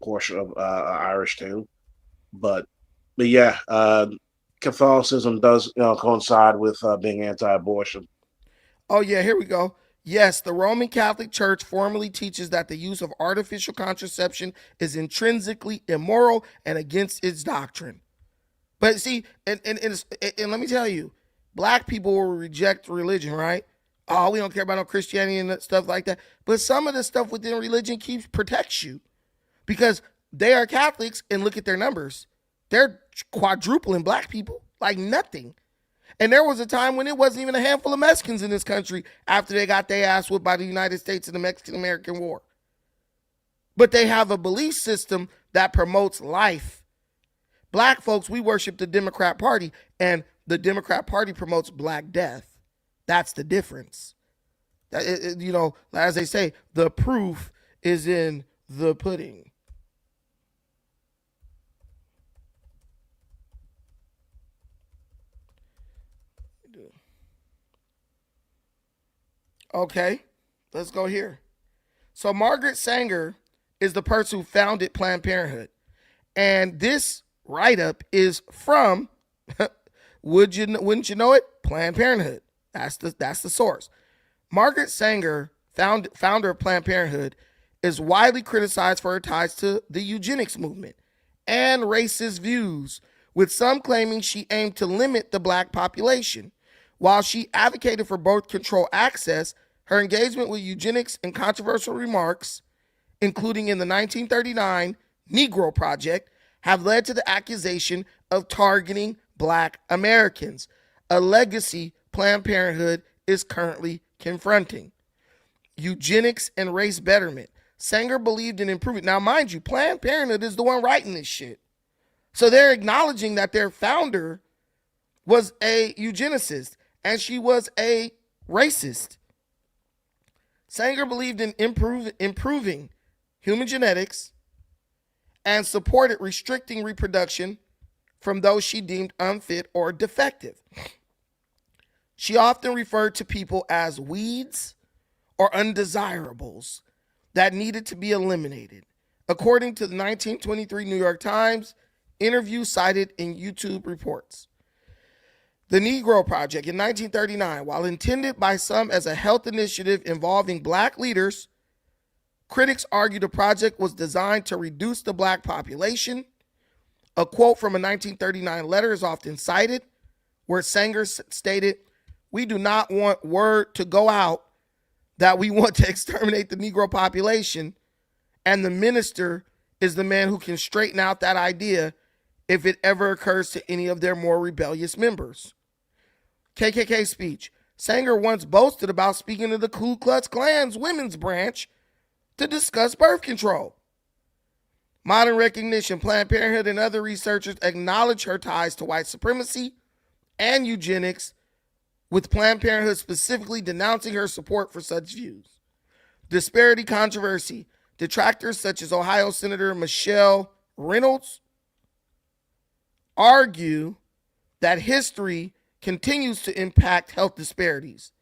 portion of Irish too. But yeah, Catholicism does coincide with being anti-abortion. Oh, yeah, here we go. Yes, the Roman Catholic Church formally teaches that the use of artificial contraception is intrinsically immoral and against its doctrine. But see, and let me tell you, black people will reject religion, right? Oh, we don't care about no Christianity and stuff like that. But some of the stuff within religion protects you because they are Catholics and look at their numbers. They're quadrupling black people like nothing. And there was a time when it wasn't even a handful of Mexicans in this country after they got their ass whipped by the United States in the Mexican-American War. But they have a belief system that promotes life. Black folks, we worship the Democrat Party, and the Democrat Party promotes Black death. That's the difference. As they say, the proof is in the pudding. Okay, let's go here. So Margaret Sanger is the person who founded Planned Parenthood. And this write-up is from, wouldn't you know it? Planned Parenthood. That's the source. Margaret Sanger, founder of Planned Parenthood, is widely criticized for her ties to the eugenics movement and racist views, with some claiming she aimed to limit the black population. While she advocated for birth control access, her engagement with eugenics and controversial remarks, including in the 1939 Negro Project, have led to the accusation of targeting Black Americans, a legacy Planned Parenthood is currently confronting. Eugenics and race betterment. Sanger believed in improvement. Now, mind you, Planned Parenthood is the one writing this shit. So they're acknowledging that their founder was a eugenicist and she was a racist. Sanger believed in improving human genetics and supported restricting reproduction from those she deemed unfit or defective. She often referred to people as weeds or undesirables that needed to be eliminated. According to the 1923 New York Times, interview cited in YouTube reports. The Negro Project in 1939, while intended by some as a health initiative involving black leaders, critics argue the project was designed to reduce the black population. A quote from a 1939 letter is often cited, where Sanger stated, "We do not want word to go out that we want to exterminate the Negro population, and the minister is the man who can straighten out that idea if it ever occurs to any of their more rebellious members." KKK speech. Sanger once boasted about speaking to the Ku Klux Klan's women's branch to discuss birth control. Modern recognition. Planned Parenthood and other researchers acknowledge her ties to white supremacy and eugenics, with Planned Parenthood specifically denouncing her support for such views. Disparity controversy. Detractors such as Ohio Senator Michelle Reynolds argue that history continues to impact health disparities,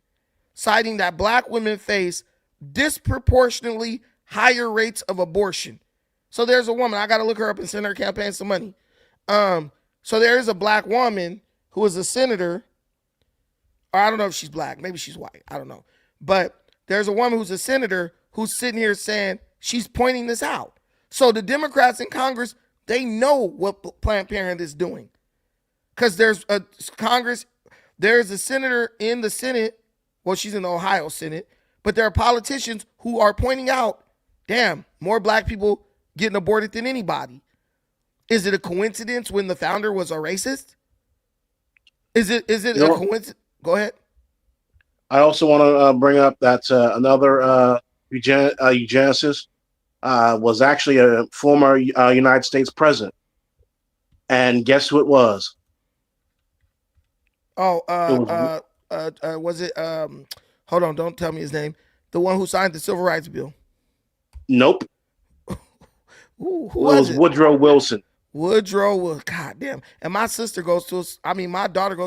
citing that black women face disproportionately higher rates of abortion. So there's a woman, I got to look her up and send her campaign some money. So there is a black woman who is a senator, or I don't know if she's black, maybe she's white, I don't know. But there's a woman who's a senator who's sitting here saying she's pointing this out. So the Democrats in Congress, they know what Planned Parenthood is doing. Because there's a senator in the Senate, well, she's in the Ohio Senate, but there are politicians who are pointing out, damn, more black people getting aborted than anybody. Is it a coincidence when the founder was a racist? Is it a coincidence? Go ahead. I also want to bring up that another eugenicist was actually a former United States president. And guess who it was? Oh, was it, hold on, don't tell me his name. The one who signed the Civil Rights Bill. Nope. Who it was Woodrow Wilson. God damn. And my daughter goes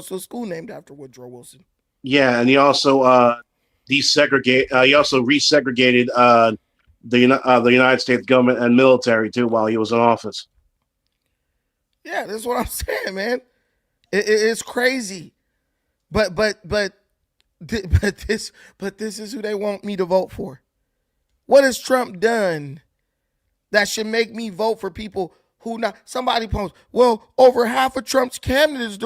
to a school named after Woodrow Wilson. Yeah, and he also desegregated the United States government and military too while he was in office. Yeah, that's what I'm saying, man. It's crazy, but this is who they want me to vote for. What has Trump done that should make me vote for people who not? Somebody posed, well, over half of Trump's candidates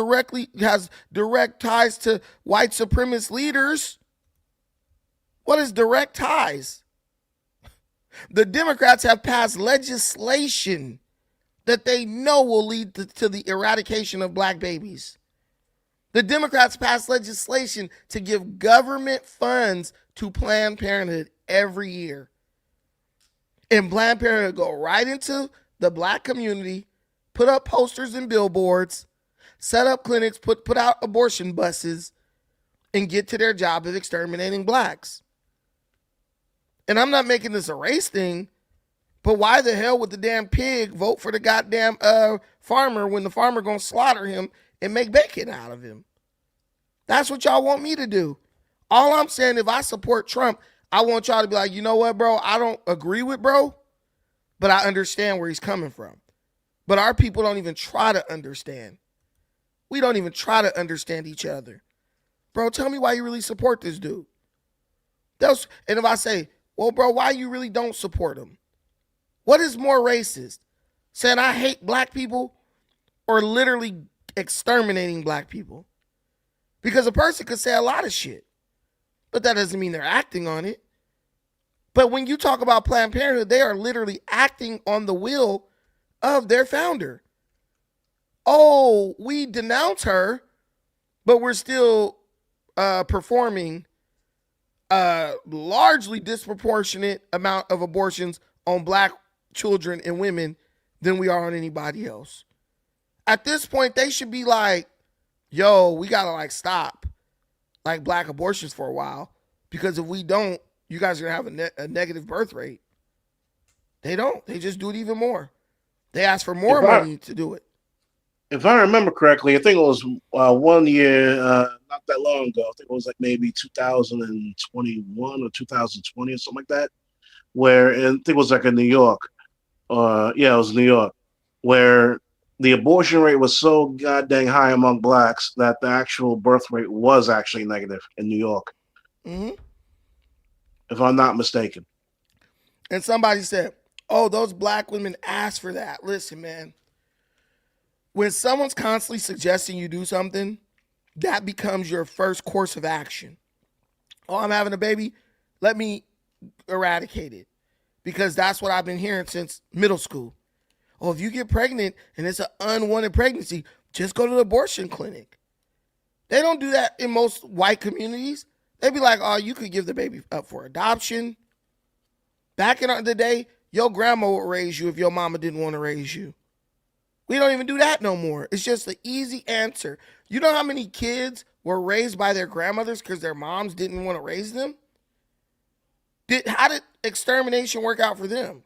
has direct ties to white supremacist leaders. What is direct ties? The Democrats have passed legislation that they know will lead to the eradication of black babies. The Democrats passed legislation to give government funds to Planned Parenthood every year. And Planned Parenthood go right into the black community, put up posters and billboards, set up clinics, put out abortion buses, and get to their job of exterminating blacks. And I'm not making this a race thing, but why the hell would the damn pig vote for the goddamn farmer when the farmer gonna slaughter him and make bacon out of him? That's what y'all want me to do. All I'm saying, if I support Trump, I want y'all to be like, you know what, bro? I don't agree with bro, but I understand where he's coming from. But our people don't even try to understand. We don't even try to understand each other. Bro, tell me why you really support this dude. And if I say, well, bro, why you really don't support him? What is more racist? Saying I hate black people or literally exterminating black people? Because a person could say a lot of shit, but that doesn't mean they're acting on it. But when you talk about Planned Parenthood, they are literally acting on the will of their founder. Oh, we denounce her, but we're still performing a largely disproportionate amount of abortions on black children and women than we are on anybody else. At this point, they should be like, yo, we gotta like stop like black abortions for a while, because if we don't, you guys are gonna have a negative birth rate. They don't. They just do it even more. They ask for more money to do it. If I remember correctly, I think it was 1 year, not that long ago. I think it was like maybe 2021 or 2020 or something like that, where I think it was like in New York. Yeah, it was New York, where the abortion rate was so goddamn high among blacks that the actual birth rate was actually negative in New York. Mm-hmm. If I'm not mistaken. And somebody said, oh, those black women asked for that. Listen, man. When someone's constantly suggesting you do something, that becomes your first course of action. Oh, I'm having a baby. Let me eradicate it. Because that's what I've been hearing since middle school. Oh, if you get pregnant and it's an unwanted pregnancy, just go to the abortion clinic. They don't do that in most white communities. They'd be like, oh, you could give the baby up for adoption. Back in the day, your grandma would raise you if your mama didn't want to raise you. We don't even do that no more. It's just the easy answer. You know how many kids were raised by their grandmothers because their moms didn't want to raise them? How did extermination work out for them?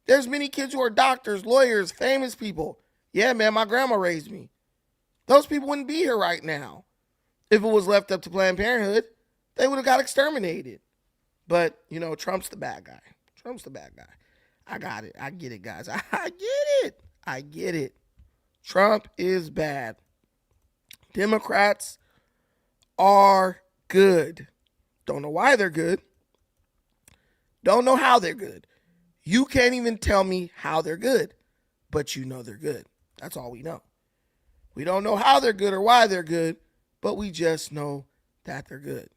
There's many kids who are doctors, lawyers, famous people. Yeah, man, my grandma raised me. Those people wouldn't be here right now. If it was left up to Planned Parenthood, they would have got exterminated. But, you know, Trump's the bad guy. Trump's the bad guy. I got it. I get it, guys. I get it. I get it. Trump is bad. Democrats are good. Don't know why they're good. Don't know how they're good. You can't even tell me how they're good, but you know they're good. That's all we know. We don't know how they're good or why they're good, but we just know that they're good.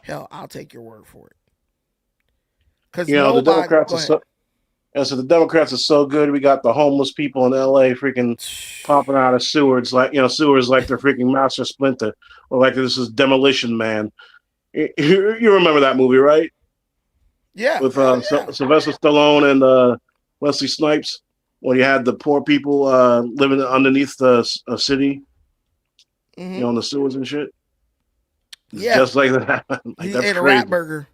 Hell, I'll take your word for it. Because the Democrats are so. And so the Democrats are so good. We got the homeless people in LA freaking popping out of sewers like they're freaking Master Splinter, or like this is Demolition Man. You remember that movie, right? Yeah. With Sylvester Stallone and Wesley Snipes, when you had the poor people living underneath the city, in the sewers and shit. It's just like that. He ate a rat burger.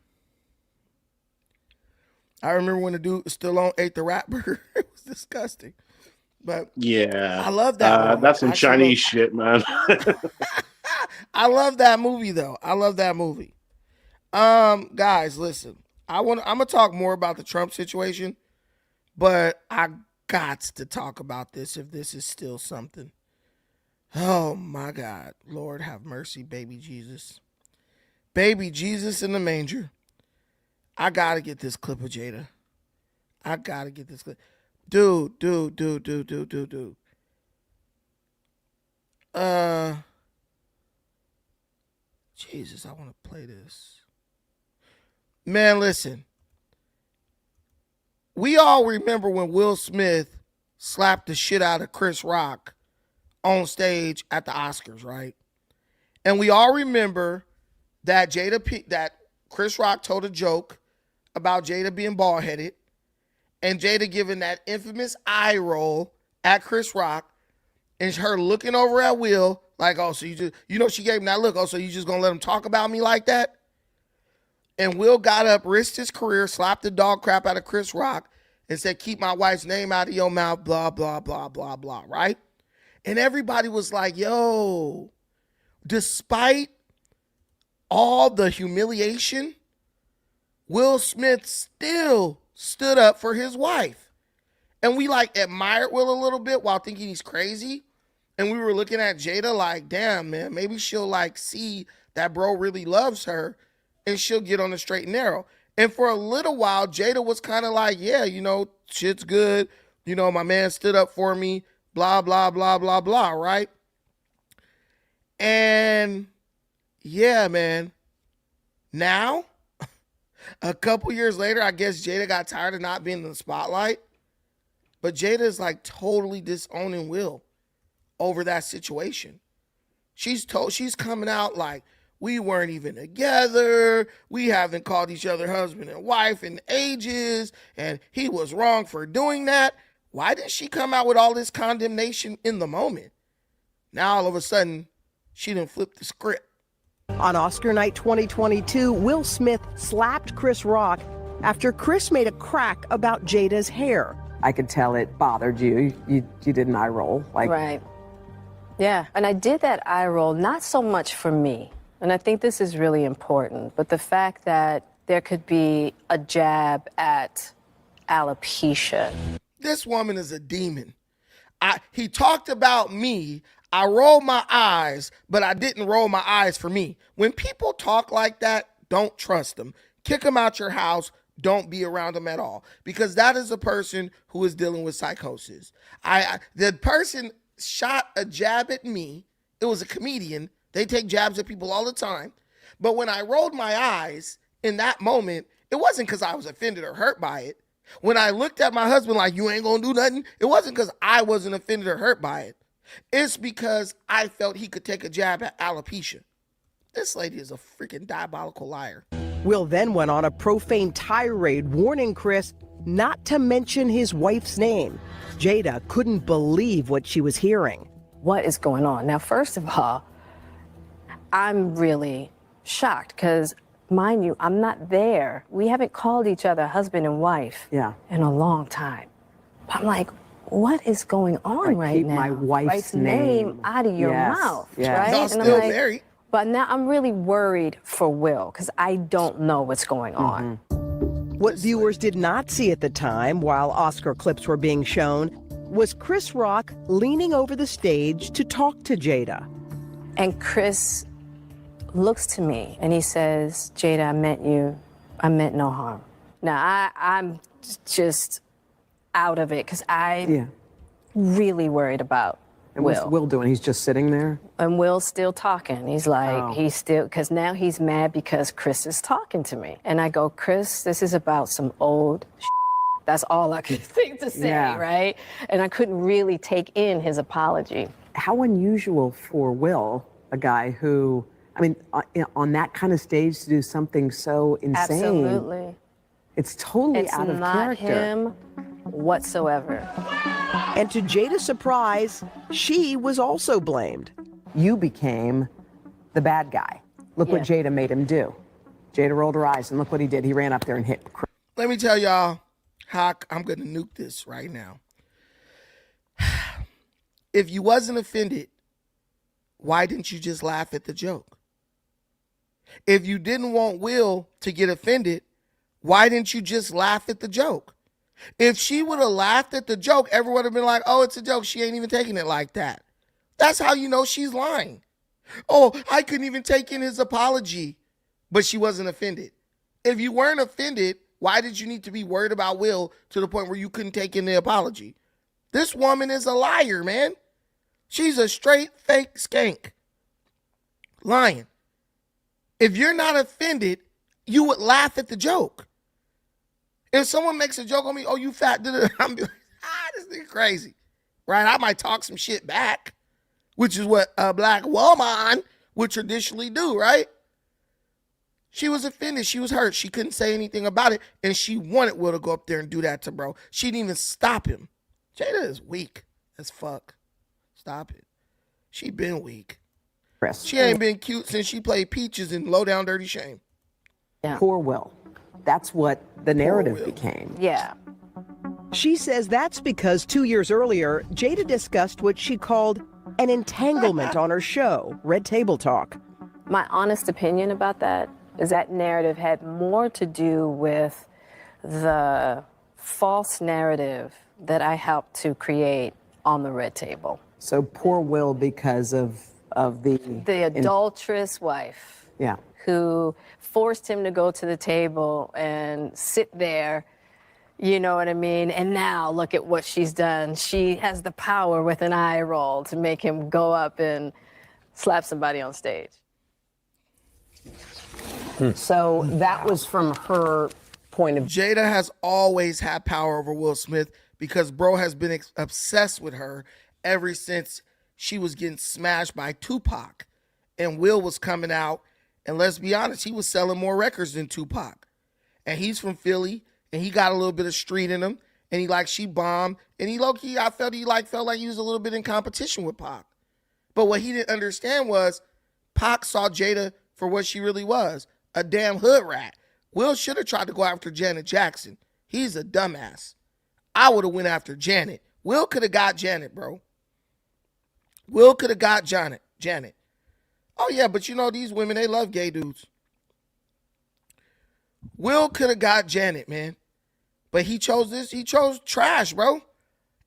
I remember when the dude Stallone ate the rat burger. It was disgusting. But yeah, I love that. That's some Chinese shit, man. I love that movie though. I love that movie. Guys, listen. I'm gonna talk more about the Trump situation, but I got to talk about this if this is still something. Oh my God, Lord have mercy, baby Jesus. Baby Jesus in the manger. I gotta get this clip of Jada. I gotta get this clip. Dude. Jesus, I want to play this. Man, listen. We all remember when Will Smith slapped the shit out of Chris Rock on stage at the Oscars, right? And we all remember that that Chris Rock told a joke about Jada being bald-headed, and Jada giving that infamous eye roll at Chris Rock, and her looking over at Will like, oh, so you just, she gave him that look, oh, so you just gonna let him talk about me like that? And Will got up, risked his career, slapped the dog crap out of Chris Rock, and said, keep my wife's name out of your mouth, blah, blah, blah, blah, blah, right? And everybody was like, yo, despite all the humiliation, Will Smith still stood up for his wife. And we admired Will a little bit while thinking he's crazy. And we were looking at Jada like, damn, man, maybe she'll see that bro really loves her and she'll get on the straight and narrow. And for a little while, Jada was kind of like, yeah, shit's good. My man stood up for me, blah, blah, blah, blah, blah, right? And yeah, man, now, a couple years later, I guess Jada got tired of not being in the spotlight. But Jada is totally disowning Will over that situation. She's coming out like, we weren't even together. We haven't called each other husband and wife in ages. And he was wrong for doing that. Why didn't she come out with all this condemnation in the moment? Now, all of a sudden, she done flipped the script. On Oscar night 2022, Will Smith slapped Chris Rock after Chris made a crack about Jada's hair. I could tell it bothered you. You did an eye roll. Right. Yeah, and I did that eye roll not so much for me. And I think this is really important, but the fact that there could be a jab at alopecia. This woman is a demon. He talked about me. I rolled my eyes, but I didn't roll my eyes for me. When people talk like that, don't trust them. Kick them out your house. Don't be around them at all, because that is a person who is dealing with psychosis. The person shot a jab at me. It was a comedian. They take jabs at people all the time. But when I rolled my eyes in that moment, it wasn't because I was offended or hurt by it. When I looked at my husband like, you ain't gonna do nothing, it wasn't because I wasn't offended or hurt by it. It's because I felt he could take a jab at alopecia. This lady is a freaking diabolical liar. Will then went on a profane tirade warning Chris not to mention his wife's name. Jada couldn't believe what she was hearing. What is going on? Now, first of all, I'm really shocked because, mind you, I'm not there. We haven't called each other husband and wife in a long time. But I'm like, what is going on right keep now? my wife's name out of your mouth, right? Y'all still married. But now I'm really worried for Will because I don't know what's going on. What viewers did not see at the time, while Oscar clips were being shown, was Chris Rock leaning over the stage to talk to Jada. And Chris looks to me and he says, Jada, I meant no harm. Now, I'm just out of it because I'm really worried about And Will. what's Will doing? He's just sitting there? And Will's still talking. He's like, because now he's mad because Chris is talking to me. And I go, Chris, this is about some old shit. That's all I could think to say, right? And I couldn't really take in his apology. How unusual for Will, a guy who, on that kind of stage to do something so insane. Absolutely. It's totally out of character. It's not him whatsoever. And to Jada's surprise, she was also blamed. You became the bad guy. Look what Jada made him do. Jada rolled her eyes, and look what he did. He ran up there and hit. Let me tell y'all how I'm going to nuke this right now. If you wasn't offended, why didn't you just laugh at the joke? If you didn't want Will to get offended, Why didn't you just laugh at the joke? If she would have laughed at the joke, everyone would have been like, oh, it's a joke. She ain't even taking it like that. That's how you know she's lying. Oh, I couldn't even take in his apology, but she wasn't offended. If you weren't offended, why did you need to be worried about Will to the point where you couldn't take in the apology? This woman is a liar, man. She's a straight fake skank. Lying. If you're not offended, you would laugh at the joke. If someone makes a joke on me, oh, you fat, I'm like, this nigga crazy. Right? I might talk some shit back, which is what a black woman would traditionally do, right? She was offended. She was hurt. She couldn't say anything about it, and she wanted Will to go up there and do that to bro. She didn't even stop him. Jada is weak as fuck. Stop it. She been weak. She ain't been cute since she played Peaches in Low Down Dirty Shame. Yeah. Poor Will. That's what the narrative became. Yeah. She says that's because 2 years earlier, Jada discussed what she called an entanglement on her show, Red Table Talk. My honest opinion about that is that narrative had more to do with the false narrative that I helped to create on the Red Table. So poor Will because of the adulterous wife. Yeah. Who forced him to go to the table and sit there, you know what I mean? And now look at what she's done. She has the power with an eye roll to make him go up and slap somebody on stage. So that was from her point of view. Jada has always had power over Will Smith because bro has been obsessed with her ever since she was getting smashed by Tupac. And Will was coming out, and let's be honest, he was selling more records than Tupac. And he's from Philly, and he got a little bit of street in him, and she bombed, and he low-key, I felt like he was a little bit in competition with Pac. But what he didn't understand was Pac saw Jada for what she really was, a damn hood rat. Will should have tried to go after Janet Jackson. He's a dumbass. I would have went after Janet. Will could have got Janet, bro. Will could have got Janet. Oh, yeah, but you know, these women, they love gay dudes. Will could have got Janet, man. But he chose this. He chose trash, bro.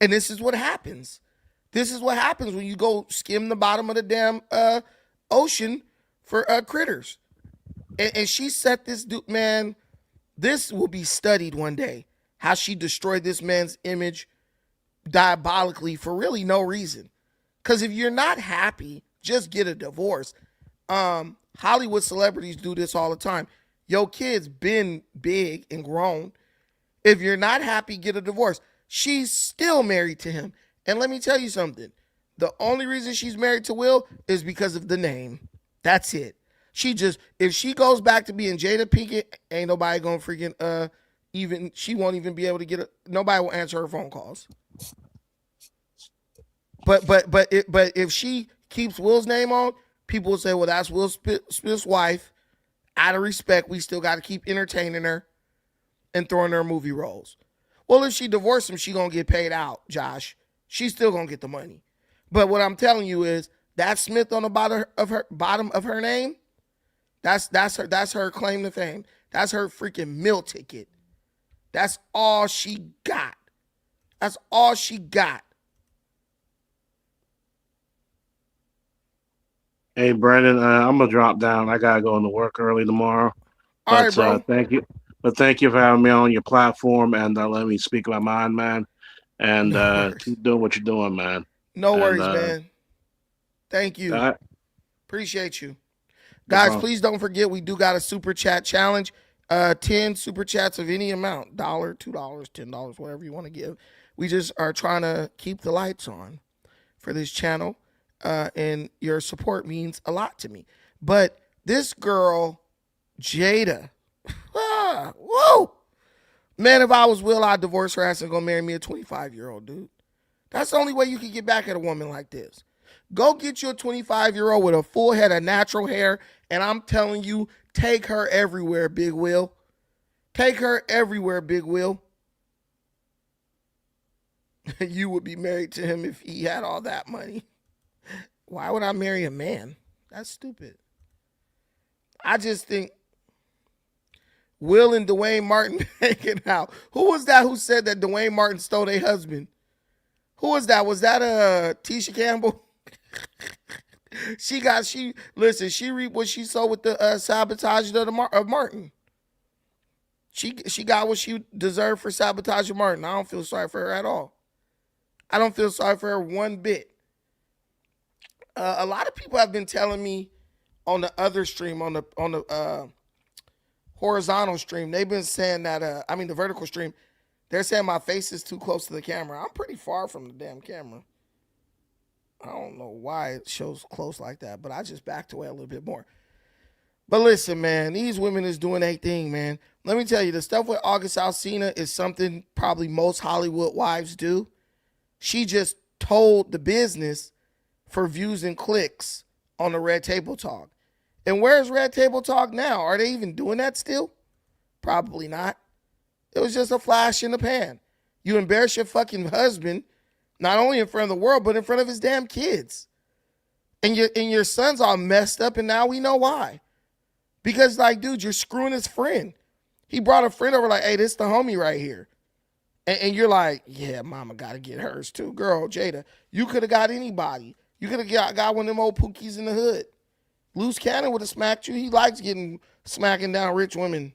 And this is what happens. This is what happens when you go skim the bottom of the damn ocean for critters. And she set this dude, man, this will be studied one day. How she destroyed this man's image diabolically for really no reason. Because if you're not happy, just get a divorce. Hollywood celebrities do this all the time. Your kid's been big and grown. If you're not happy, get a divorce. She's still married to him. And let me tell you something. The only reason she's married to Will is because of the name. That's it. If she goes back to being Jada Pinkett, ain't nobody gonna freaking she won't even be able to nobody will answer her phone calls. But if she keeps Will's name on, people will say, well, that's Will Smith's wife. Out of respect, we still got to keep entertaining her and throwing her movie roles. Well, if she divorced him, she going to get paid out, Josh. She's still going to get the money. But what I'm telling you is that Smith on the bottom of her name, that's her claim to fame. That's her freaking meal ticket. That's all she got. That's all she got. Hey, Brandon, I'm gonna drop down. I gotta go into work early tomorrow. All right, bro. Thank you. But thank you for having me on your platform and let me speak my mind, man. And keep doing what you're doing, man. No worries, man. Thank you. Appreciate you. Guys, please don't forget we do got a super chat challenge. 10 super chats of any amount. $1, $2, $10, whatever you want to give. We just are trying to keep the lights on for this channel. And your support means a lot to me. But this girl, Jada, whoa, man, if I was Will, I'd divorce her ass and go marry me a 25-year-old dude. That's the only way you can get back at a woman like this. Go get you a 25-year-old with a full head of natural hair, and I'm telling you, take her everywhere, Big Will. Take her everywhere, Big Will. You would be married to him if he had all that money. Why would I marry a man? That's stupid. I just think Will and Dwayne Martin hanging out. Who was that who said that Dwayne Martin stole their husband? Who was that? Was that Tisha Campbell? She reaped what she sowed with the sabotage of Martin. She got what she deserved for sabotaging Martin. I don't feel sorry for her at all. I don't feel sorry for her one bit. A lot of people have been telling me on the other stream, on the horizontal stream, they've been saying that, the vertical stream, they're saying my face is too close to the camera. I'm pretty far from the damn camera. I don't know why it shows close like that, but I just backed away a little bit more. But listen, man, these women is doing their thing, man. Let me tell you, the stuff with August Alsina is something probably most Hollywood wives do. She just told the business for views and clicks on the Red Table Talk. And where's Red Table Talk now? Are they even doing that still? Probably not. It was just a flash in the pan. You embarrass your fucking husband, not only in front of the world, but in front of his damn kids. And your son's all messed up, and now we know why. Because, like, dude, you're screwing his friend. He brought a friend over like, hey, this the homie right here. And you're like, yeah, mama got to get hers too. Girl, Jada, you could have got anybody. You could have got one of them old pookies in the hood. Loose Cannon would have smacked you. He likes smacking down rich women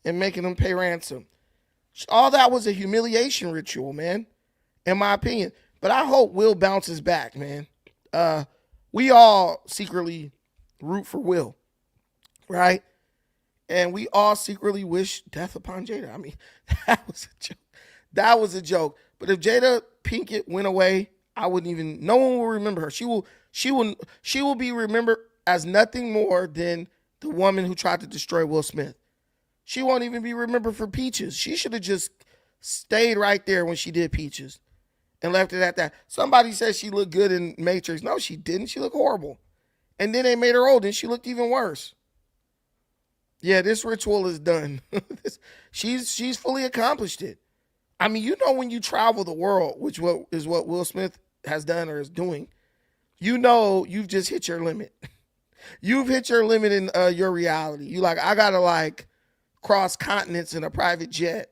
and making them pay ransom. All that was a humiliation ritual, man, in my opinion. But I hope Will bounces back, man. We all secretly root for Will, right? And we all secretly wish death upon Jada. I mean, that was a joke. That was a joke. But if Jada Pinkett went away, no one will remember her. She will be remembered as nothing more than the woman who tried to destroy Will Smith. She won't even be remembered for Peaches. She should have just stayed right there when she did Peaches and left it at that. Somebody said she looked good in Matrix. No, she didn't. She looked horrible. And then they made her old and she looked even worse. Yeah, this ritual is done. She's fully accomplished it. I mean, you know, when you travel the world, which is what Will Smith has done or is doing, you know you've just hit your limit. You've hit your limit in your reality. You like, I gotta cross continents in a private jet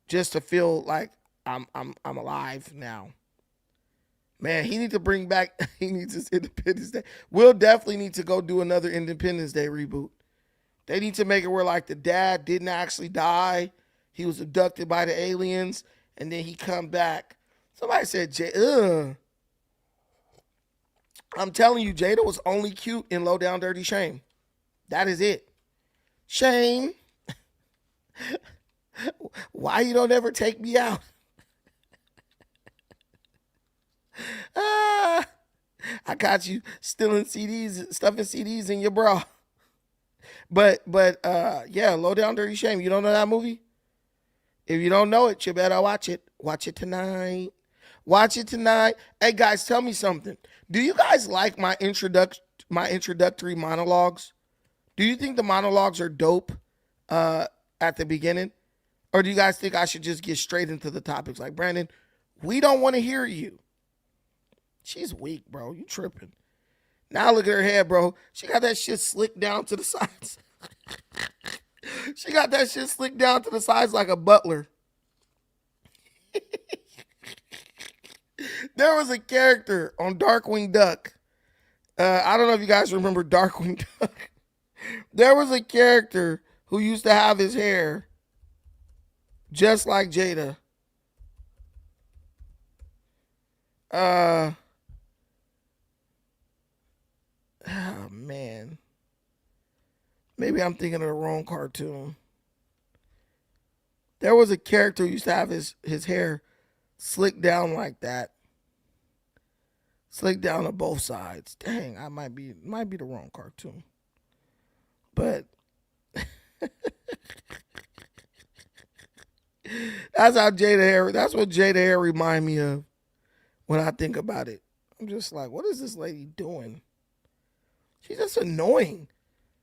just to feel like I'm alive now. Man, he needs to bring back. He needs his Independence Day. We'll definitely need to go do another Independence Day reboot. They need to make it where like the dad didn't actually die. He was abducted by the aliens, and then he come back. Somebody said, I'm telling you, Jada was only cute in Low Down Dirty Shame. That is it. Shame. Why you don't ever take me out? I got you stealing CDs, stuffing CDs in your bra. But yeah, Low Down Dirty Shame. You don't know that movie? If you don't know it, you better watch it. Watch it tonight. Watch it tonight. Hey guys, tell me something. Do you guys like my introductory monologues? Do you think the monologues are dope at the beginning? Or do you guys think I should just get straight into the topics? Like, Brandon, we don't want to hear you. She's weak, bro. You tripping. Now look at her head, bro. She got that shit slicked down to the sides. She got that shit slicked down to the sides like a butler. There was a character on Darkwing Duck. I don't know if you guys remember Darkwing Duck. There was a character who used to have his hair just like Jada. Oh, man. Maybe I'm thinking of the wrong cartoon. There was a character who used to have his hair slicked down like that. Slicked down on both sides. Dang, I might be the wrong cartoon. But that's what Jada hair remind me of when I think about it. I'm just like, what is this lady doing? She's just annoying.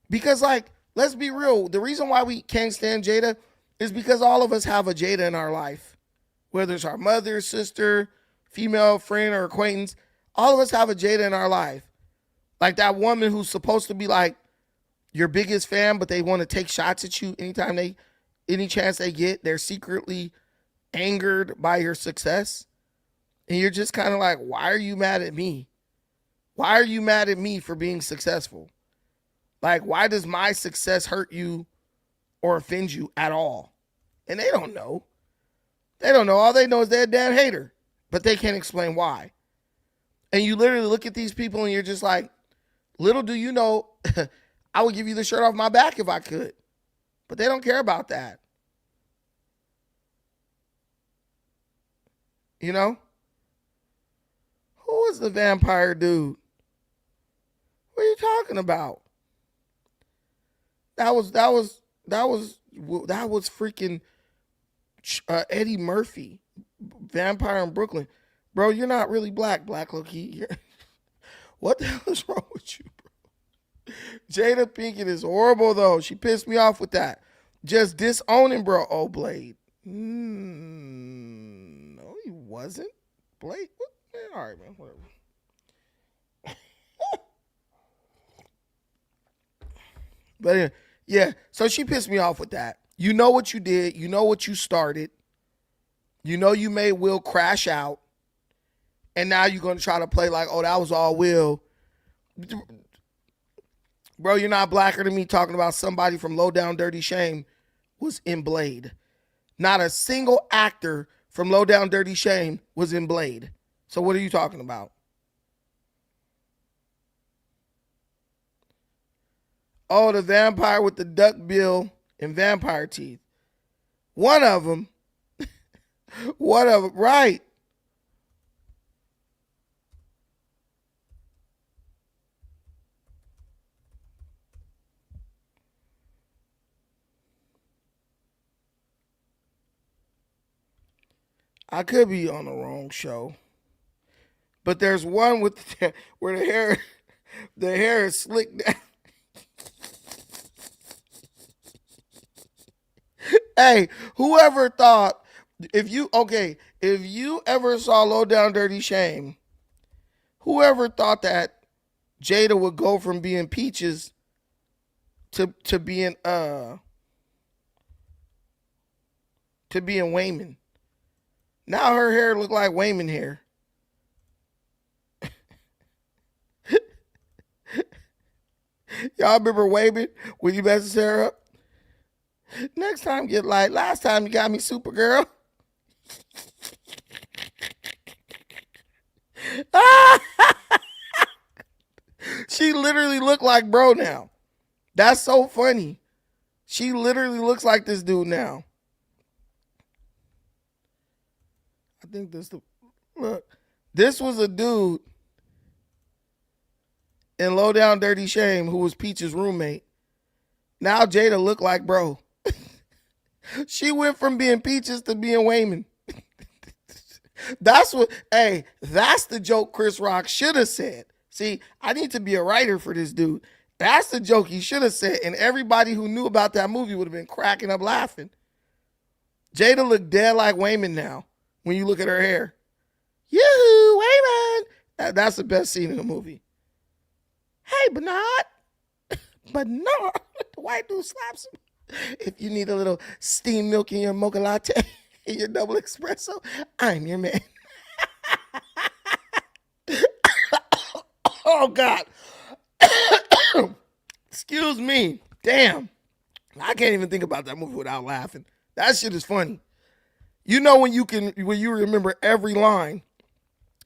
Because, like, let's be real. The reason why we can't stand Jada is because all of us have a Jada in our life. Whether it's our mother, sister, female friend, or acquaintance, all of us have a Jada in our life. Like that woman who's supposed to be like, your biggest fan, but they want to take shots at you any chance they get. They're secretly angered by your success. And you're just kind of like, why are you mad at me? Why are you mad at me for being successful? Like, why does my success hurt you or offend you at all? And they don't know. They don't know. All they know is they're a damn hater, but they can't explain why. And you literally look at these people and you're just like, little do you know, I would give you the shirt off my back if I could. But they don't care about that. You know? Who was the vampire dude? What are you talking about? That was freaking Eddie Murphy, Vampire in Brooklyn. Bro, you're not really black Low-key. What the hell is wrong with you, bro? Jada Pinkett is horrible, though. She pissed me off with that. Just disowning, bro. Oh, Blade. No, he wasn't. Blade? What? Man, all right, man. Whatever. But yeah, so she pissed me off with that. You know what you did. You know what you started. You know you made Will crash out. And now you're going to try to play like, oh, that was all Will. Bro, you're not blacker than me talking about somebody from Low Down Dirty Shame was in Blade. Not a single actor from Low Down Dirty Shame was in Blade. So what are you talking about? Oh, the vampire with the duck bill and vampire teeth. One of them. Right. I could be on the wrong show. But there's one with where the hair is slicked down. Hey, whoever thought, if you ever saw Low Down Dirty Shame, whoever thought that Jada would go from being Peaches to being Wayman. Now her hair look like Wayman hair. Y'all remember Wayman when you messed his hair up? Next time get like, last time you got me Supergirl. She literally looked like bro now. That's so funny. She literally looks like this dude now. I think this was a dude in Low Down Dirty Shame who was Peach's roommate. Now Jada look like bro. She went from being Peaches to being Wayman. That's the joke Chris Rock should have said. See, I need to be a writer for this dude. That's the joke he should have said, and everybody who knew about that movie would have been cracking up laughing. Jada look dead like Wayman now when you look at her hair. Yoo-hoo, Wayman! That's the best scene in the movie. Hey, Bernard. Bernard. The white dude slaps him. If you need a little steamed milk in your mocha latte, in your double espresso, I'm your man. Oh, God. Excuse me. Damn. I can't even think about that movie without laughing. That shit is funny. You know when you remember every line,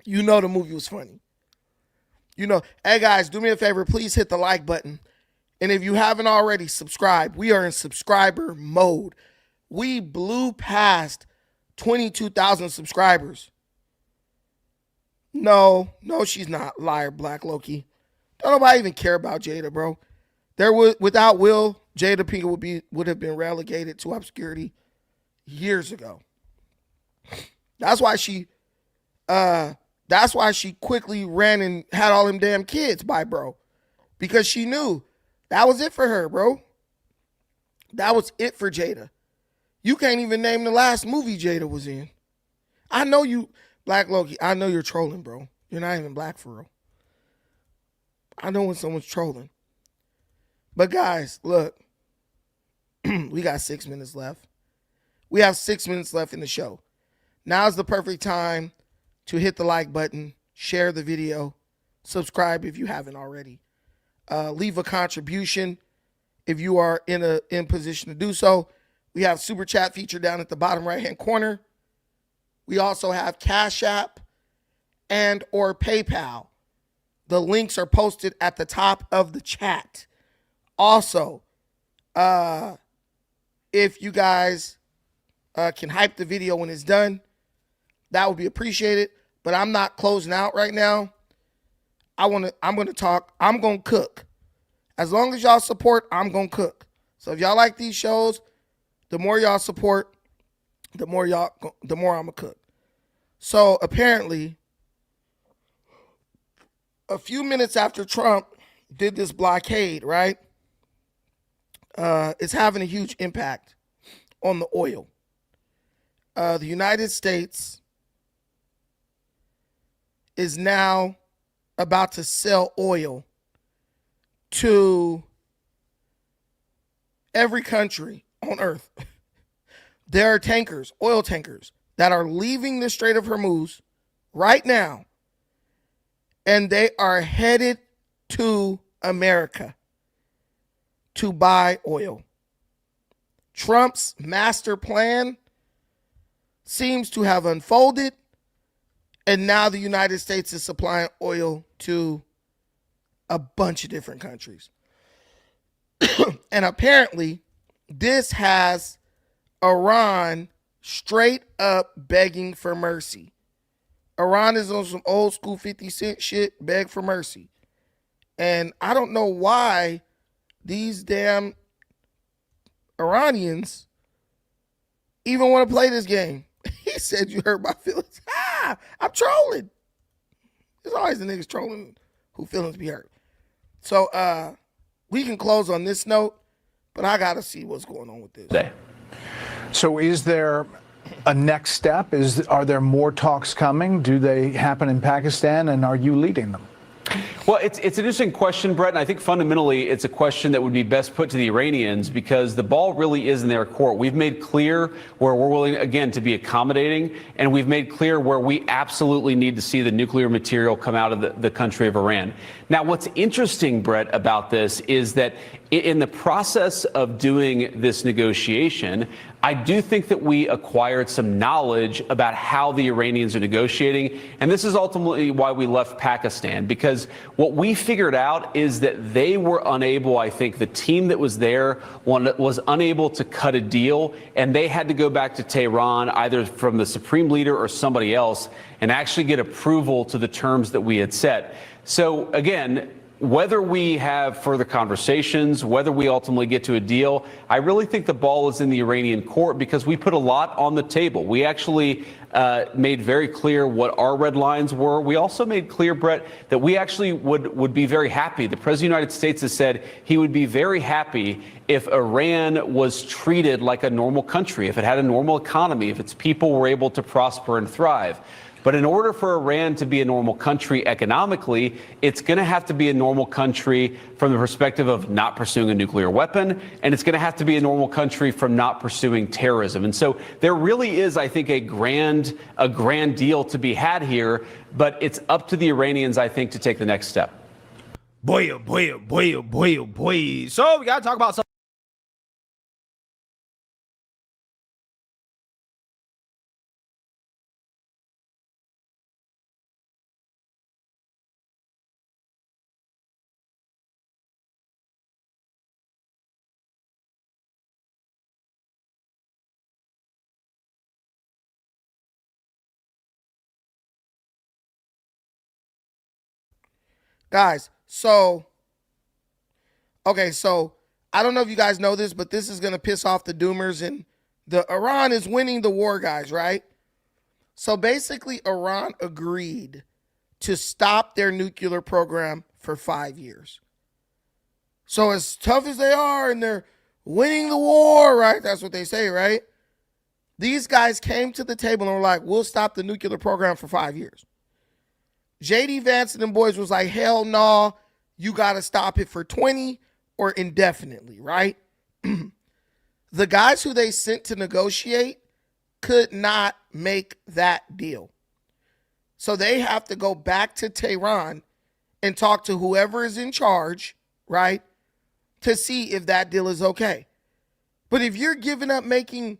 you know the movie was funny. You know, hey guys, do me a favor, please hit the like button. And if you haven't already, subscribe. We are in subscriber mode. We blew past 22,000 subscribers. No, she's not. Liar, Black Loki. Don't nobody even care about Jada, bro. Without Will, Jada Pinkett would have been relegated to obscurity years ago. That's why she quickly ran and had all them damn kids by bro. Because she knew that was it for her, bro. That was it for Jada. You can't even name the last movie Jada was in. I know you, Black Loki, I know you're trolling, bro. You're not even black for real. I know when someone's trolling. But guys, look, we got 6 minutes left. We have 6 minutes left in the show. Now's the perfect time to hit the like button, share the video, subscribe if you haven't already. Leave a contribution if you are in position to do so. We have Super Chat feature down at the bottom right-hand corner. We also have Cash App and or PayPal. The links are posted at the top of the chat. Also, if you guys can hype the video when it's done, that would be appreciated. But I'm not closing out right now. I'm gonna talk. I'm gonna cook. As long as y'all support, I'm gonna cook. So if y'all like these shows, the more y'all support, the more I'm gonna cook. So apparently, a few minutes after Trump did this blockade, right? It's having a huge impact on the oil. The United States is now about to sell oil to every country on earth. There are tankers, oil tankers, that are leaving the Strait of Hormuz right now, and they are headed to America to buy oil. Trump's master plan seems to have unfolded, and now the United States is supplying oil to a bunch of different countries. And apparently, this has Iran straight up begging for mercy. Iran is on some old school 50 Cent shit, beg for mercy. And I don't know why these damn Iranians even want to play this game. He said, you hurt my feelings. I'm trolling. There's always the niggas trolling who feelings be hurt. So we can close on this note, but I got to see what's going on with this. So is there a next step? Are there more talks coming? Do they happen in Pakistan, and are you leading them? Well, it's an interesting question, Brett, and I think fundamentally it's a question that would be best put to the Iranians because the ball really is in their court. We've made clear where we're willing, again, to be accommodating, and we've made clear where we absolutely need to see the nuclear material come out of the country of Iran. Now, what's interesting, Brett, about this is that in the process of doing this negotiation, I do think that we acquired some knowledge about how the Iranians are negotiating. And this is ultimately why we left Pakistan, because what we figured out is that they were unable, I think the team that was there was unable to cut a deal. And they had to go back to Tehran, either from the supreme leader or somebody else, and actually get approval to the terms that we had set. So again, whether we have further conversations, whether we ultimately get to a deal, I really think the ball is in the Iranian court because we put a lot on the table. We actually made very clear what our red lines were. We also made clear, Brett, that we actually would be very happy. The President of the United States has said he would be very happy if Iran was treated like a normal country, if it had a normal economy, if its people were able to prosper and thrive. But in order for Iran to be a normal country economically, it's going to have to be a normal country from the perspective of not pursuing a nuclear weapon, and it's going to have to be a normal country from not pursuing terrorism. And so there really is, I think, a grand deal to be had here, but it's up to the Iranians, I think, to take the next step. Boy, oh boy, oh boy, oh boy, oh boy. So we got to talk about something. Guys, so I don't know if you guys know this, but this is going to piss off the doomers, and Iran is winning the war, guys, right? So basically, Iran agreed to stop their nuclear program for 5 years. So as tough as they are and they're winning the war, right? That's what they say, right? These guys came to the table and were like, we'll stop the nuclear program for 5 years. J.D. Vance and them boys was like, hell no, you got to stop it for 20 or indefinitely, right? The guys who they sent to negotiate could not make that deal. So they have to go back to Tehran and talk to whoever is in charge, right, to see if that deal is okay. But if you're giving up making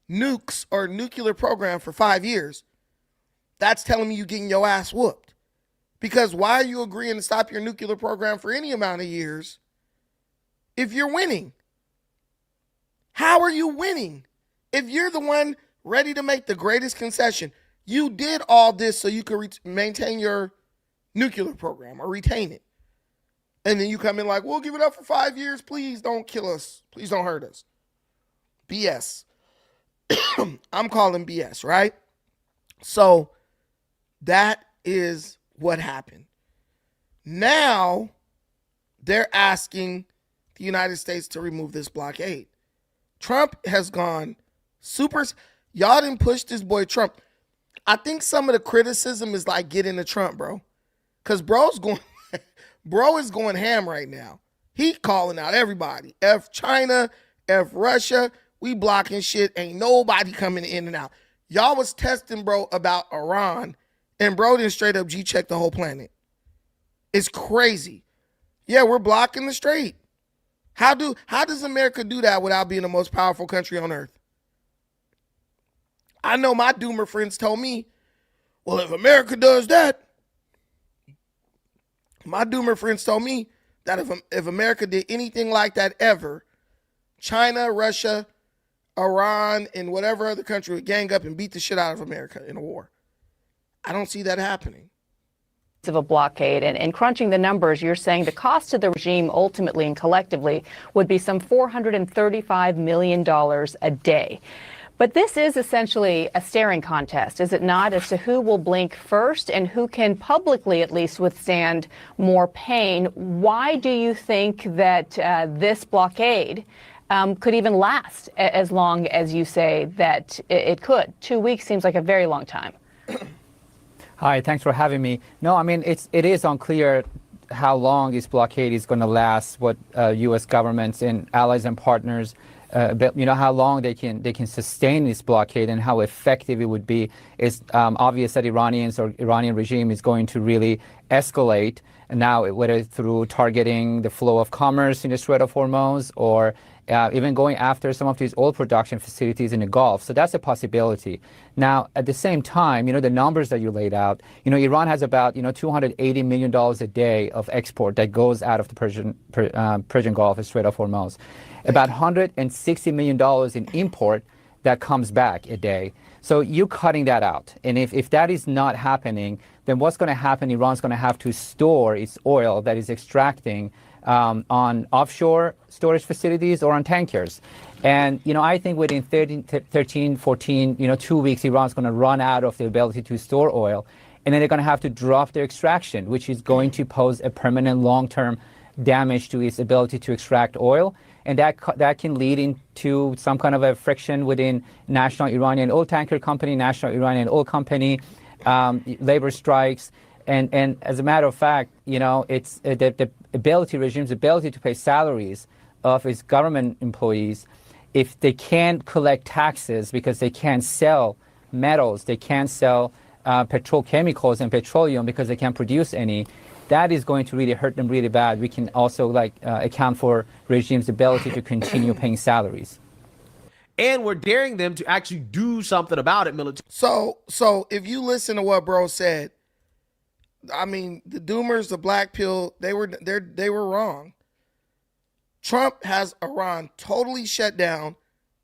nukes or nuclear program for 5 years, that's telling me you're getting your ass whooped. Because why are you agreeing to stop your nuclear program for any amount of years if you're winning? How are you winning? If you're the one ready to make the greatest concession, you did all this so you could maintain your nuclear program or retain it. And then you come in like, we'll give it up for 5 years. Please don't kill us. Please don't hurt us. BS. I'm calling BS, right? So that is what happened. Now they're asking the United States to remove this blockade. Trump has gone super. Y'all didn't push this boy Trump. I think some of the criticism is like getting to Trump, bro. Because bro is going ham right now. He calling out everybody. F China, F Russia. We blocking shit. Ain't nobody coming in and out. Y'all was testing bro about Iran, and bro didn't straight up G-check the whole planet. It's crazy. Yeah, we're blocking the strait. How does America do that without being the most powerful country on earth? I know my doomer friends told me, well, if America does that, my doomer friends told me that if America did anything like that ever, China, Russia, Iran, and whatever other country would gang up and beat the shit out of America in a war. I don't see that happening. Of a blockade, and crunching the numbers, you're saying the cost to the regime ultimately and collectively would be some $435 million a day. But this is essentially a staring contest, is it not, as to who will blink first and who can publicly at least withstand more pain. Why do you think that this blockade could even last as long as you say that it could? 2 weeks seems like a very long time. Hi, thanks for having me. No, I mean, it is unclear how long this blockade is going to last, what U.S. governments and allies and partners, how long they can sustain this blockade and how effective it would be. It's obvious that Iranians or Iranian regime is going to really escalate now, whether through targeting the flow of commerce in the Strait of Hormuz or even going after some of these oil production facilities in the Gulf. So that's a possibility. Now, at the same time, the numbers that you laid out, Iran has about, $280 million a day of export that goes out of the Persian Gulf, the Strait of Hormuz. About $160 million in import that comes back a day. So you're cutting that out. And if that is not happening, then what's going to happen? Iran's going to have to store its oil that is extracting on offshore storage facilities or on tankers. And, I think within 13, 14, 2 weeks, Iran's going to run out of the ability to store oil. And then they're going to have to drop their extraction, which is going to pose a permanent long-term damage to its ability to extract oil. And that can lead into some kind of a friction within National Iranian Oil Tanker Company, National Iranian Oil Company, labor strikes. And as a matter of fact, it's the regime's ability to pay salaries of its government employees. If they can't collect taxes because they can't sell metals, they can't sell petrochemicals and petroleum because they can't produce any, that is going to really hurt them really bad. We can also account for regime's ability to continue paying salaries. And we're daring them to actually do something about it, military. So if you listen to what bro said, I mean, the doomers, the black pill, they were wrong. Trump has Iran totally shut down.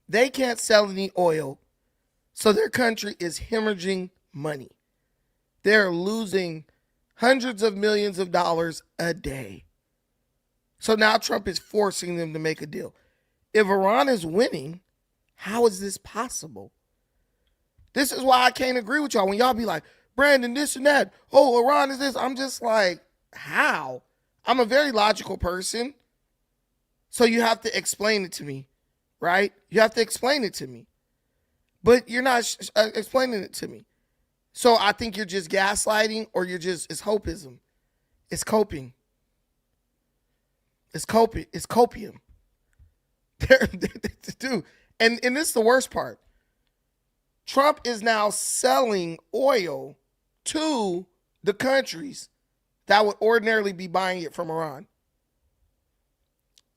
They can't sell any oil. So their country is hemorrhaging money. They're losing hundreds of millions of dollars a day. So now Trump is forcing them to make a deal. If Iran is winning, how is this possible? This is why I can't agree with y'all when y'all be like, Brandon, this and that. Oh, Iran is this. I'm just like, how? I'm a very logical person. So you have to explain it to me, right? You have to explain it to me. But you're not explaining it to me. So I think you're just gaslighting or it's hopeism. It's coping. It's copium. Dude, and this is the worst part. Trump is now selling oil to the countries that would ordinarily be buying it from Iran.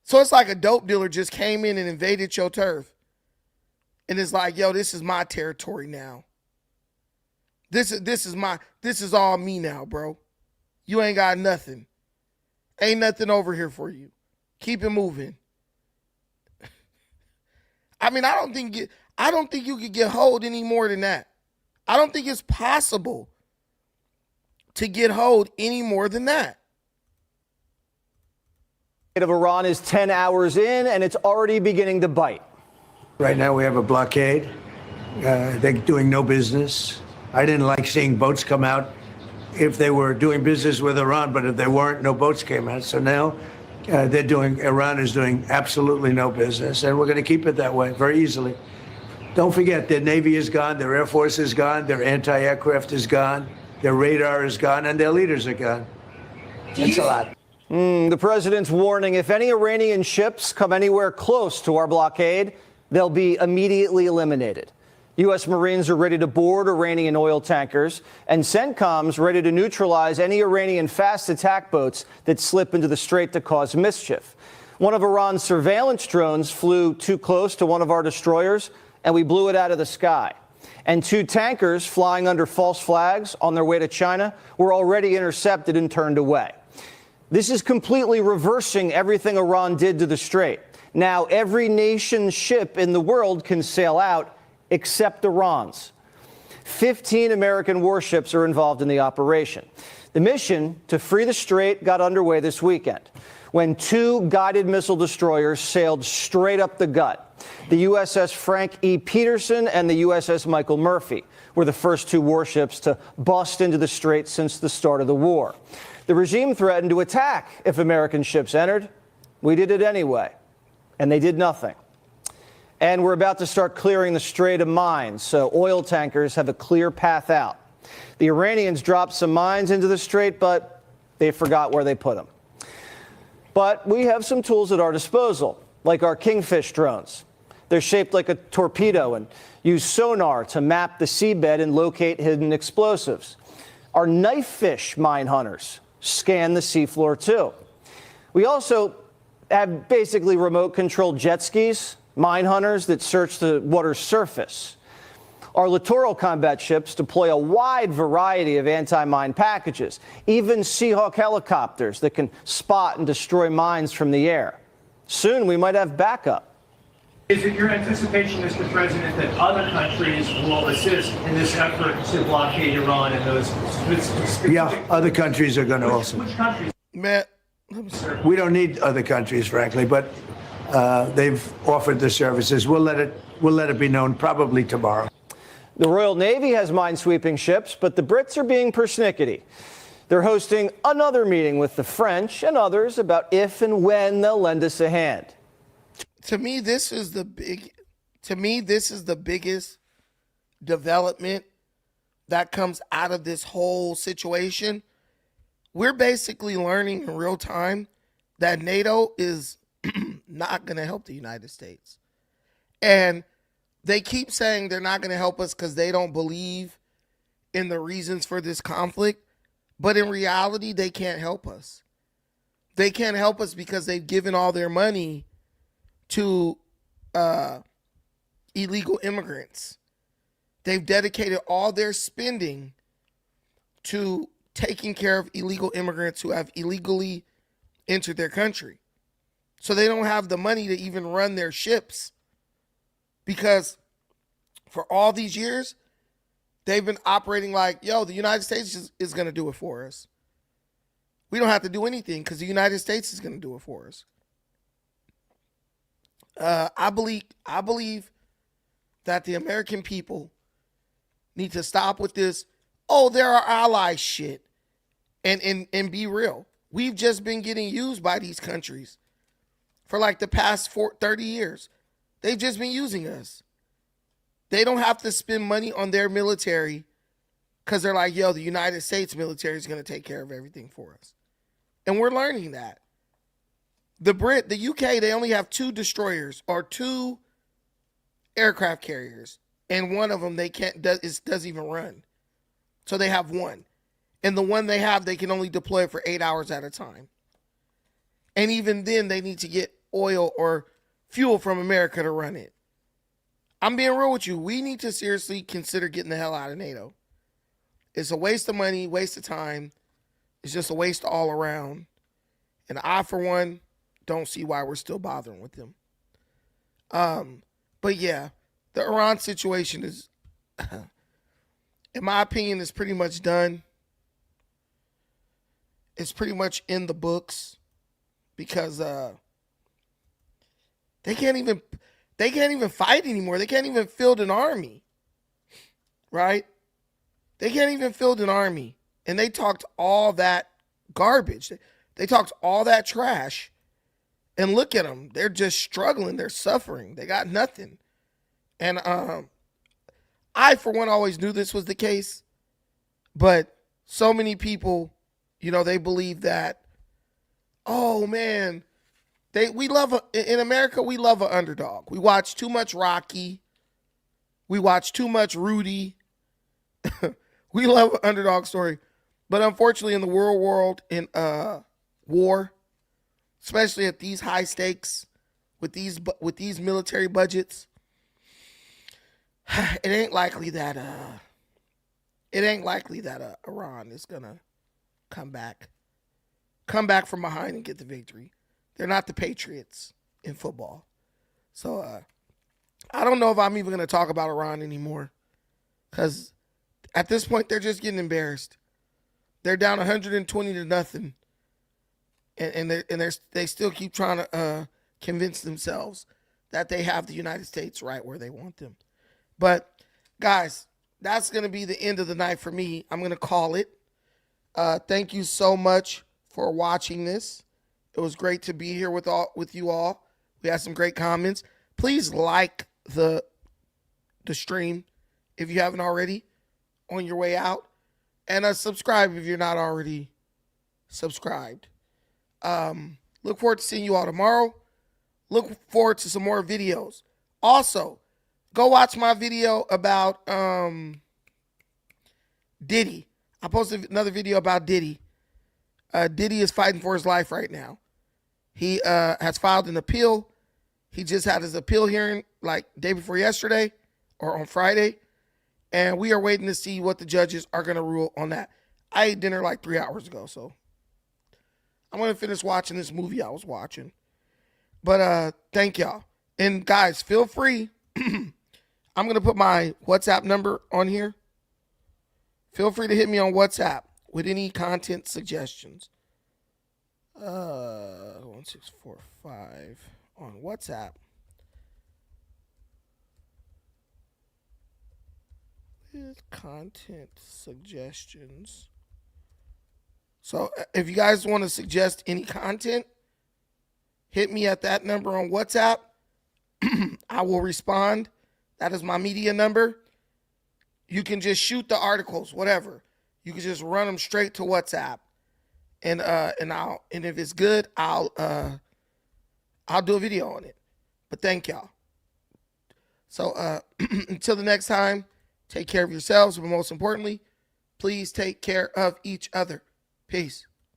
So it's like a dope dealer just came in and invaded your turf. And it's like, yo, this is my territory now. This is all me now, bro. You ain't got nothing. Ain't nothing over here for you. Keep it moving. I mean, I don't think you could get hold any more than that. I don't think it's possible to get hold any more than that. Of Iran is 10 hours in, and it's already beginning to bite. Right now we have a blockade. They're doing no business. I didn't like seeing boats come out if they were doing business with Iran, but if they weren't, no boats came out. So now Iran is doing absolutely no business, and we're going to keep it that way very easily. Don't forget, their Navy is gone, their Air Force is gone, their anti-aircraft is gone, their radar is gone, and their leaders are gone. That's a lot. The president's warning, if any Iranian ships come anywhere close to our blockade, they'll be immediately eliminated. U.S. Marines are ready to board Iranian oil tankers, and CENTCOM's ready to neutralize any Iranian fast attack boats that slip into the strait to cause mischief. One of Iran's surveillance drones flew too close to one of our destroyers, and we blew it out of the sky. And 2 tankers flying under false flags on their way to China were already intercepted and turned away. This is completely reversing everything Iran did to the strait. Now, every nation's ship in the world can sail out except Iran's. 15 American warships are involved in the operation. The mission to free the strait got underway this weekend when 2 guided missile destroyers sailed straight up the gut. The USS Frank E. Peterson and the USS Michael Murphy were the first 2 warships to bust into the strait since the start of the war. The regime threatened to attack if American ships entered. We did it anyway, and they did nothing. And we're about to start clearing the strait of mines, so oil tankers have a clear path out. The Iranians dropped some mines into the strait, but they forgot where they put them. But we have some tools at our disposal, like our Kingfish drones. They're shaped like a torpedo and use sonar to map the seabed and locate hidden explosives. Our Knifefish mine hunters scan the seafloor too. We also have basically remote-controlled jet skis, mine hunters that search the water's surface. Our littoral combat ships deploy a wide variety of anti-mine packages, even Seahawk helicopters that can spot and destroy mines from the air. Soon we might have backup. Is it your anticipation, Mr. President, that other countries will assist in this effort to blockade Iran and those specific... Yeah, other countries are going to also. Which countries? Matt, we don't need other countries, frankly, but they've offered the services. We'll let it be known probably tomorrow. The Royal Navy has minesweeping ships, but the Brits are being persnickety. They're hosting another meeting with the French and others about if and when they'll lend us a hand. To me, this is the biggest development that comes out of this whole situation. We're basically learning in real time that NATO is not going to help the United States. And they keep saying they're not going to help us because they don't believe in the reasons for this conflict. But in reality, they can't help us. They can't help us because they've given all their money to illegal immigrants. They've dedicated all their spending to taking care of illegal immigrants who have illegally entered their country. So they don't have the money to even run their ships because for all these years, they've been operating like, yo, the United States is going to do it for us. We don't have to do anything because the United States is going to do it for us. I believe that the American people need to stop with this, oh, they're our allies shit, and be real. We've just been getting used by these countries for like the past 30 years. They've just been using us. They don't have to spend money on their military because they're like, yo, the United States military is going to take care of everything for us. And we're learning that. The UK, they only have 2 destroyers or 2 aircraft carriers, and one of them doesn't even run. So they have 1. And the one they have, they can only deploy it for 8 hours at a time. And even then, they need to get oil or fuel from America to run it. I'm being real with you. We need to seriously consider getting the hell out of NATO. It's a waste of money, waste of time. It's just a waste all around. And I, for one, don't see why we're still bothering with them. But yeah, the Iran situation is, in my opinion, is pretty much done. It's pretty much in the books because they can't even fight anymore. They can't even field an army, right? They can't even field an army, and they talked all that garbage. They talked all that trash, and look at them. They're just struggling. They're suffering. They got nothing. And I, for one, always knew this was the case, but so many people, they believe that, oh man, in America, we love an underdog. We watch too much Rocky. We watch too much Rudy. We love an underdog story. But unfortunately, in the real world, in war, especially at these high stakes, with these military budgets, it ain't likely that Iran is gonna come back from behind and get the victory. They're not the Patriots in football. So I don't know if I'm even gonna talk about Iran anymore, because at this point they're just getting embarrassed. They're down 120-0, and they still keep trying to convince themselves that they have the United States right where they want them. But guys, that's going to be the end of the night for me. I'm going to call it. Thank you so much for watching this. It was great to be here with you all. We had some great comments. Please like the stream if you haven't already on your way out. And subscribe if you're not already subscribed. Look forward to seeing you all tomorrow. Look forward to some more videos. Also, go watch my video about Diddy. I posted another video about Diddy. Diddy is fighting for his life right now. He has filed an appeal. He just had his appeal hearing like day before yesterday or on Friday. And we are waiting to see what the judges are going to rule on that. I ate dinner like 3 hours ago, so I'm going to finish watching this movie I was watching. But thank y'all. And guys, feel free. I'm going to put my WhatsApp number on here. Feel free to hit me on WhatsApp with any content suggestions. 1645 on WhatsApp. With content suggestions. So if you guys want to suggest any content, hit me at that number on WhatsApp. I will respond. That is my media number. You can just shoot the articles, whatever. You can just run them straight to WhatsApp, and if it's good, I'll do a video on it. But thank y'all. So until the next time, take care of yourselves, but most importantly, please take care of each other. Peace.